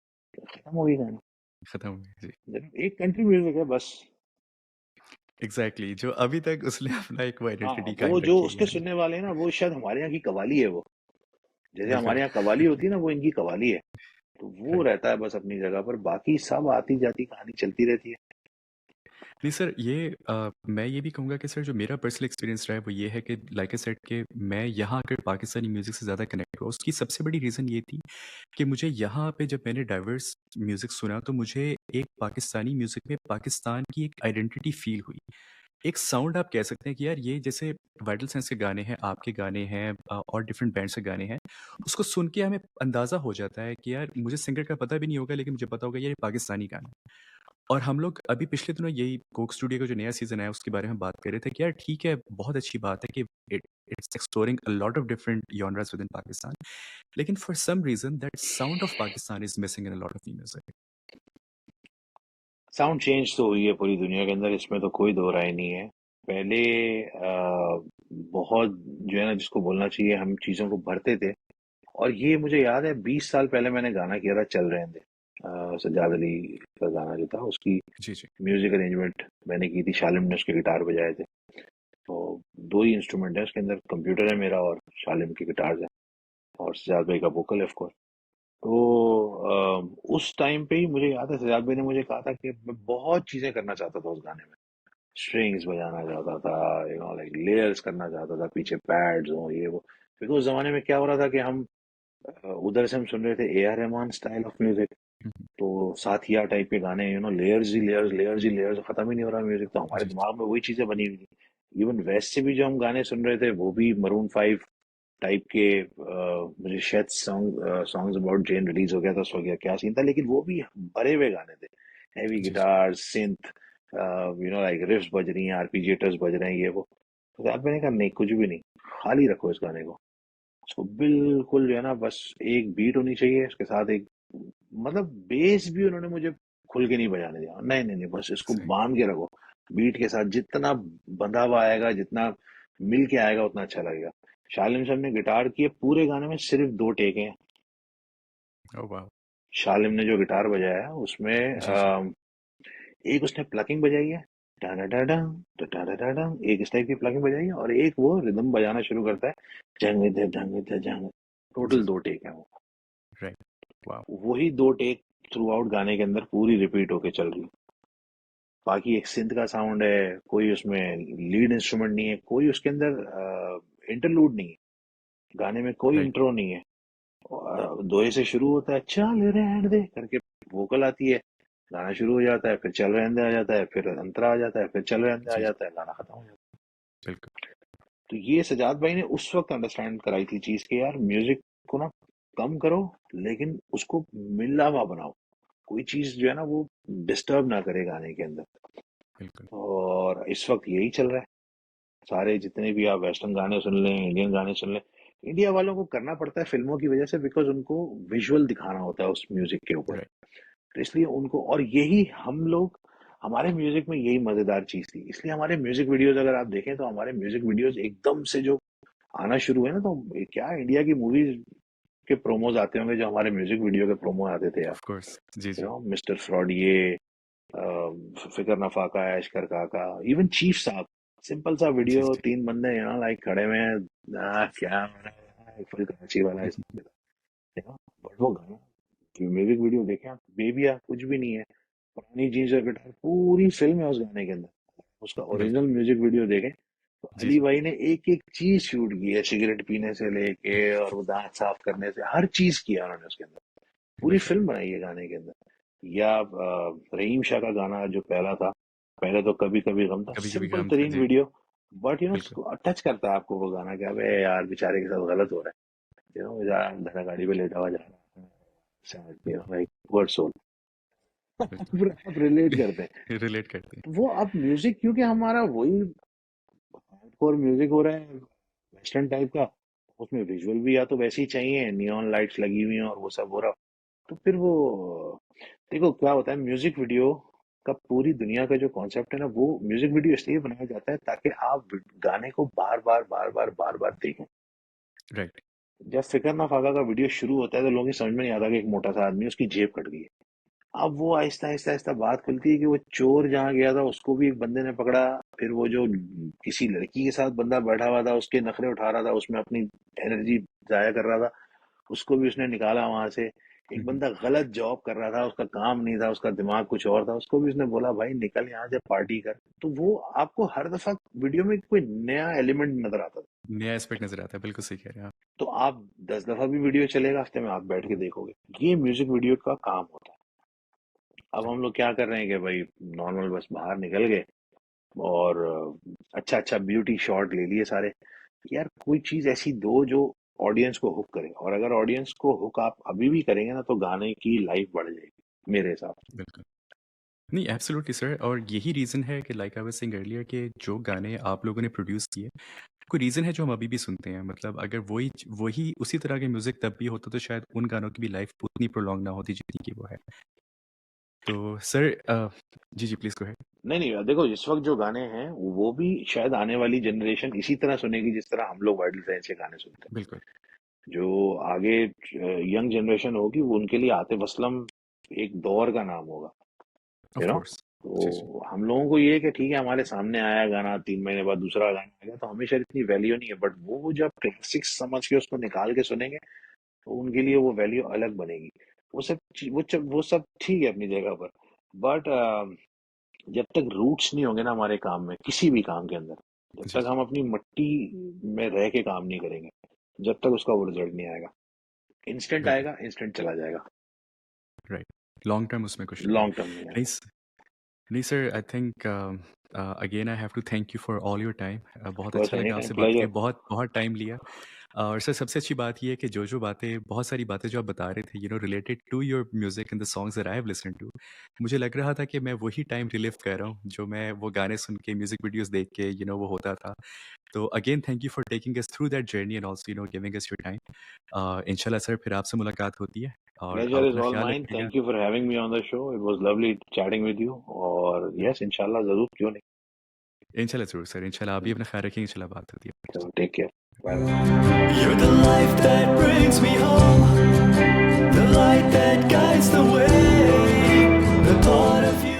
खत्म हो गई गाना। खत्म हो गई। जी, एक कंट्री म्यूजिक है बस। एग्जैक्टली, जो अभी तक उसने अपना एक वो हाँ, आइडेंटिटी वो कायम जो रखी है उसके यहाँ पे। सुनने वाले हैं ना, वो शायद हमारे यहाँ की कवाली है वो। जैसे बिल्कुल। हमारे यहाँ कवाली होती है ना, वो इनकी कवाली है। तो वो राइट। रहता है बस अपनी जगह पर, बाकी सब आती जाती कहानी चलती रहती है। नहीं सर, ये मैं ये भी कहूँगा कि सर जो मेरा पर्सनल एक्सपीरियंस रहा है वो ये है कि लाइक आई सेड कि मैं यहाँ आकर पाकिस्तानी म्यूज़िक से ज़्यादा कनेक्ट हुआ। उसकी सबसे बड़ी रीज़न ये थी कि मुझे यहाँ पे जब मैंने डाइवर्स म्यूज़िक सुना तो मुझे एक पाकिस्तानी म्यूज़िक में पाकिस्तान की एक आइडेंटिटी फ़ील हुई। एक साउंड आप कह सकते हैं कि यार ये जैसे वाइटल सेंस के गाने हैं, आपके गाने हैं और डिफरेंट बैंड्स के गाने हैं, उसको सुन के हमें अंदाज़ा हो जाता है कि यार मुझे सिंगर का पता भी नहीं होगा लेकिन मुझे पता होगा ये पाकिस्तानी गाना है। और हम लोग अभी पिछले दिनों यही कोक स्टूडियो का जो नया सीज़न आया उसके बारे में बात कर रहे थे कि यार ठीक है, बहुत अच्छी बात है कि it's exploring a lot of different genres within Pakistan, लेकिन for some reason that sound of Pakistan is missing in a lot of new music. Sound change तो हुई है पूरी दुनिया के अंदर, इसमें तो कोई दो राय नहीं है। पहले बहुत जो है ना, जिसको बोलना चाहिए, हम चीजों को भरते थे। और ये मुझे याद है, 20 साल पहले मैंने गाना किया था, चल रहे थे, सज्जाद अली का गाना जो था, उसकी जी, जी। म्यूजिक अरेंजमेंट मैंने की थी, शालिम ने उसके गिटार बजाए थे। तो दो ही इंस्ट्रूमेंट है उसके अंदर, कंप्यूटर है मेरा और शालिम की गिटार है, और सजाद भाई का वोकल है ऑफ कोर्स। तो उस टाइम पे ही मुझे याद है, सजाद भाई ने मुझे कहा था कि मैं बहुत चीजें करना चाहता था उस गाने में। स्ट्रिंग्स बजाना चाहता था, लाइक लेयर्स करना चाहता था, पीछे पैड्स हो, ये वो। क्योंकि उस जमाने में क्या हो रहा था कि हम उधर से हम सुन रहे थे A R Rahman style of music. हुँ, तो साथिया टाइप के गाने, लेयर्स ही लेयर्स, लेयर्स ही लेयर्स, खत्म ही नहीं हो रहा म्यूजिक। तो हमारे जी, जी। दिमाग में वही चीजें बनी हुई थी। इवन वेस्ट से भी जो हम गाने सुन रहे थे, वो भी मरून 5 टाइप के। मुझे शायद सॉन्ग्स अबाउट जेन रिलीज हो गया था उस वक्त, क्या सीन था, लेकिन वो भी भरे हुए गाने थे। हैवी जी, जी। गिटार, सिंथ, लाइक रिफ्स बज रही हैं, आरपीजिएटर्स बज रहे हैं, ये वो। तो यार मैंने कहा नहीं, कुछ भी नहीं, खाली रखो इस गाने को। उसको बिल्कुल जो है ना, बस एक बीट होनी चाहिए उसके साथ, एक मतलब बेस भी उन्होंने मुझे खुल के नहीं बजाने दिया। नहीं नहीं नहीं, बस इसको सही। बांध के रखो। बीट के साथ जितना बंधा हुआ आएगा, जितना मिल के आएगा, उतना अच्छा लगेगा। शालिम साहब ने गिटार किए पूरे गाने में, सिर्फ 2 टेक हैं। Oh wow! शालिम ने जो गिटार बजाया है उसमें जी, जी। एक उसने प्लकिंग बजाई है, टाडाडाडम, टाडाडाडम, एक इस टाइप की प्लकिंग बजाई है, और एक वो रिदम बजाना शुरू करता है, जंग दे जंग दे जंग। जी, टोटल जी। 2 टेक है वो। राइट। वाओ! वही 2 टेक थ्रू आउट गाने के अंदर पूरी रिपीट होके चल रही है। बाकी एक सिंथ का साउंड है, कोई उसमें लीड इंस्ट्रूमेंट नहीं है, कोई उसके अंदर इंटरलूड नहीं है, गाने में कोई राइट। इंट्रो नहीं है। दोहे से शुरू होता है, चल रहने दे करके वोकल आती है, गाना शुरू हो जाता है, फिर चल रहने दे आ जाता है, फिर अंतरा आ जाता है, फिर चल रहने दे आ जी, जी। जाता है, गाना खत्म हो जाता बिल्कुल। है। तो ये सजाद भाई ने उस वक्त अंडरस्टैंड कराई थी चीज कि यार म्यूजिक को ना कम करो, लेकिन उसको मिला हुआ बनाओ। कोई चीज जो है ना, वो डिस्टर्ब ना करे गाने के अंदर। बिल्कुल। और इस वक्त यही चल रहा है। सारे जितने भी आप वेस्टर्न गाने सुन लें, इंडियन गाने सुन लें, इंडिया वालों को करना पड़ता है फिल्मों की वजह से, बिकॉज उनको विजुअल दिखाना होता है उस म्यूजिक के ऊपर। राइट। तो इसलिए उनको, और यही हम लोग, हमारे म्यूजिक में यही मजेदार चीज थी, इसलिए हमारे म्यूजिक वीडियोस अगर आप देखें तो हमारे म्यूजिक वीडियोस एकदम से जो आना शुरू है ना, तो क्या इंडिया की मूवीज के प्रोमोज आते होंगे जो हमारे म्यूजिक वीडियो के प्रोमो आते थे यार। Of course. जी, जी। मिस्टर फ्रॉड, ये फिकर नफाका, ऐशकर काका, इवन चीफ साहब। सिंपल सा जी, वीडियो, जी। 3 बंदे लाइक खड़े हुए हैं, क्या हो रहा है, फुल कराची वाला हुँ, इसमें था। बट वो गाना, म्यूजिक वीडियो देखे आप, बेबिया कुछ भी नहीं है, पुरानी जीन्स और गिटार, पूरी फिल्म है उस गाने के अंदर। उसका ओरिजिनल बिल्कुल। म्यूजिक वीडियो देखें तो जी, अली जी। भाई ने एक एक चीज शूट की है, सिगरेट पीने से लेके और वो दांत साफ करने से, हर चीज किया उन्होंने उसके अंदर। पूरी बिल्कुल। फिल्म बनाई है गाने के अंदर। या रहीम शाह का गाना जो पहला था, पहले तो कभी कभी गम था, कभी-कभी सिंपल गम था। तरीन जी, वीडियो। बट बिल्कुल। टच करता है आपको वो गाना, क्या अबे यार बेचारे के साथ गलत हो रहा है, धरा गाड़ी पे लेटा हुआ जा रहा है, लाइक वर्ड सोल। बिल्कुल। आप रिलेट करते हैं। रिलेट करते हैं। तो वो अब म्यूजिक, क्योंकि हमारा वही हार्डकोर म्यूजिक हो रहा है, वेस्टर्न टाइप का, उसमें विजुअल भी या तो वैसे ही चाहिए, नियॉन लाइट्स लगी हुई हैं और वो सब हो रहा, तो फिर वो देखो क्या होता है म्यूजिक वीडियो का, पूरी दुनिया का जो कॉन्सेप्ट है ना, वो म्यूजिक वीडियो इसलिए बनाया जाता है ताकि आप गाने को बार बार देखें। राइट। जब फिकर ना फाका का वीडियो शुरू होता है तो लोगों की समझ में नहीं आता कि एक मोटा सा आदमी है, उसकी जेब कट गई है। अब वो आहिस्ता आहिस्ता आहिस्ता बात खुलती है कि वो चोर जहाँ गया था उसको भी एक बंदे ने पकड़ा, फिर वो जो किसी लड़की के साथ बंदा बैठा हुआ था उसके नखरे उठा रहा था, उसमें अपनी एनर्जी जाया कर रहा था, उसको भी उसने निकाला वहां से। एक हम्म, बंदा गलत जॉब कर रहा था, उसका काम नहीं था, उसका दिमाग कुछ और था, उसको भी उसने बोला भाई निकल यहाँ से पार्टी कर। तो वो आपको हर दफा वीडियो में कोई नया एलिमेंट नजर आता था। नया एस्पेक्ट नजर आता है, बिल्कुल सही कह रहे हैं आप। तो आप 10 दफा भी वीडियो चलेगा हफ्ते में, आप बैठ के देखोगे। ये म्यूजिक वीडियो का काम होता है। अब हम लोग क्या कर रहे हैं कि भाई नॉर्मल बस बाहर निकल गए और अच्छा अच्छा ब्यूटी शॉट ले लिए सारे। यार कोई चीज ऐसी दो जो ऑडियंस को हुक करे, और अगर ऑडियंस को हुक आप अभी भी करेंगे ना तो गाने की लाइफ बढ़ जाएगी मेरे हिसाब से। बिल्कुल। नहीं, एब्सोल्युटली सर, और यही रीज़न है कि like I was saying earlier कि जो गाने आप लोगों ने प्रोड्यूस किए, कोई रीज़न है जो हम अभी भी सुनते हैं। मतलब अगर वही उसी तरह के म्यूज़िक तब भी होता तो शायद उन गानों की भी लाइफ़ उतनी प्रोलॉन्ग ना होती जितनी कि वो है। तो सर जी, जी प्लीज़ गो अहेड। नहीं नहीं, देखो इस वक्त जो गाने हैं वो भी शायद आने वाली जनरेशन इसी तरह सुनेगी जिस तरह हम लोग वाइल्ड फ्रेंड्स के गाने सुनते बिल्कुल, हैं। जो आगे यंग जनरेशन होगी वो उनके लिए आतिफ असलम एक दौर का नाम होगा, ऑफ़ यू नो। कोर्स। जी, जी। तो हम लोगों को ये है कि ठीक है हमारे सामने आया गाना, 3 महीने बाद दूसरा गाना आएगा, तो हमें शायद इतनी वैल्यू नहीं है, बट वो जब क्लासिक्स समझ के उसको निकाल के सुनेंगे तो उनके लिए वो वैल्यू अलग बनेगी। वो सब ठीक है अपनी जगह पर, बट जब तक रूट्स नहीं होंगे ना हमारे काम में, किसी भी काम के अंदर, जब जी, तक जी। हम अपनी मट्टी में रह के काम नहीं करेंगे, जब तक उसका वो रिजल्ट नहीं आएगा। इंस्टेंट बिल्कुल, आएगा, इंस्टेंट चला जाएगा, राइट। लॉन्ग टर्म उसमें कुछ नहीं है। लॉन्ग टर्म नहीं नहीं आएगा। स नहीं sir, I think again I have to thank you for all your time. बहुत बस अच्छा एनी लगा टाइम आपसे बात करके, प्लेजर। बहुत बहुत टाइम लिया। और सर सबसे अच्छी बात ये है कि जो बातें, बहुत सारी बातें जो आप बता रहे थे, related to your music and the songs that I have listened to, मुझे लग रहा था कि मैं वही टाइम रिलिव कर रहा हूँ जो मैं वो गाने सुन के, म्यूजिक वीडियोस देख के वो होता था। तो again thank you for taking us through that journey and also giving us your time. इंशाल्लाह सर फिर आपसे मुलाकात होती है, और आप प्लेजर इज अपना ऑल ख्याल माइन, रखिएगा। Thank you for having me on the show, it was lovely chatting with you, और यस इंशाल्लाह जरूर, क्यों इंशाल्लाह ज़रूर सर, इंशाल्लाह आप भी नहीं। अपना ख्याल रखिए, इंशाल्लाह बात होती है। चलो take care, bye bye. You're the life that brings me home, the light that guides the way, the thought of you.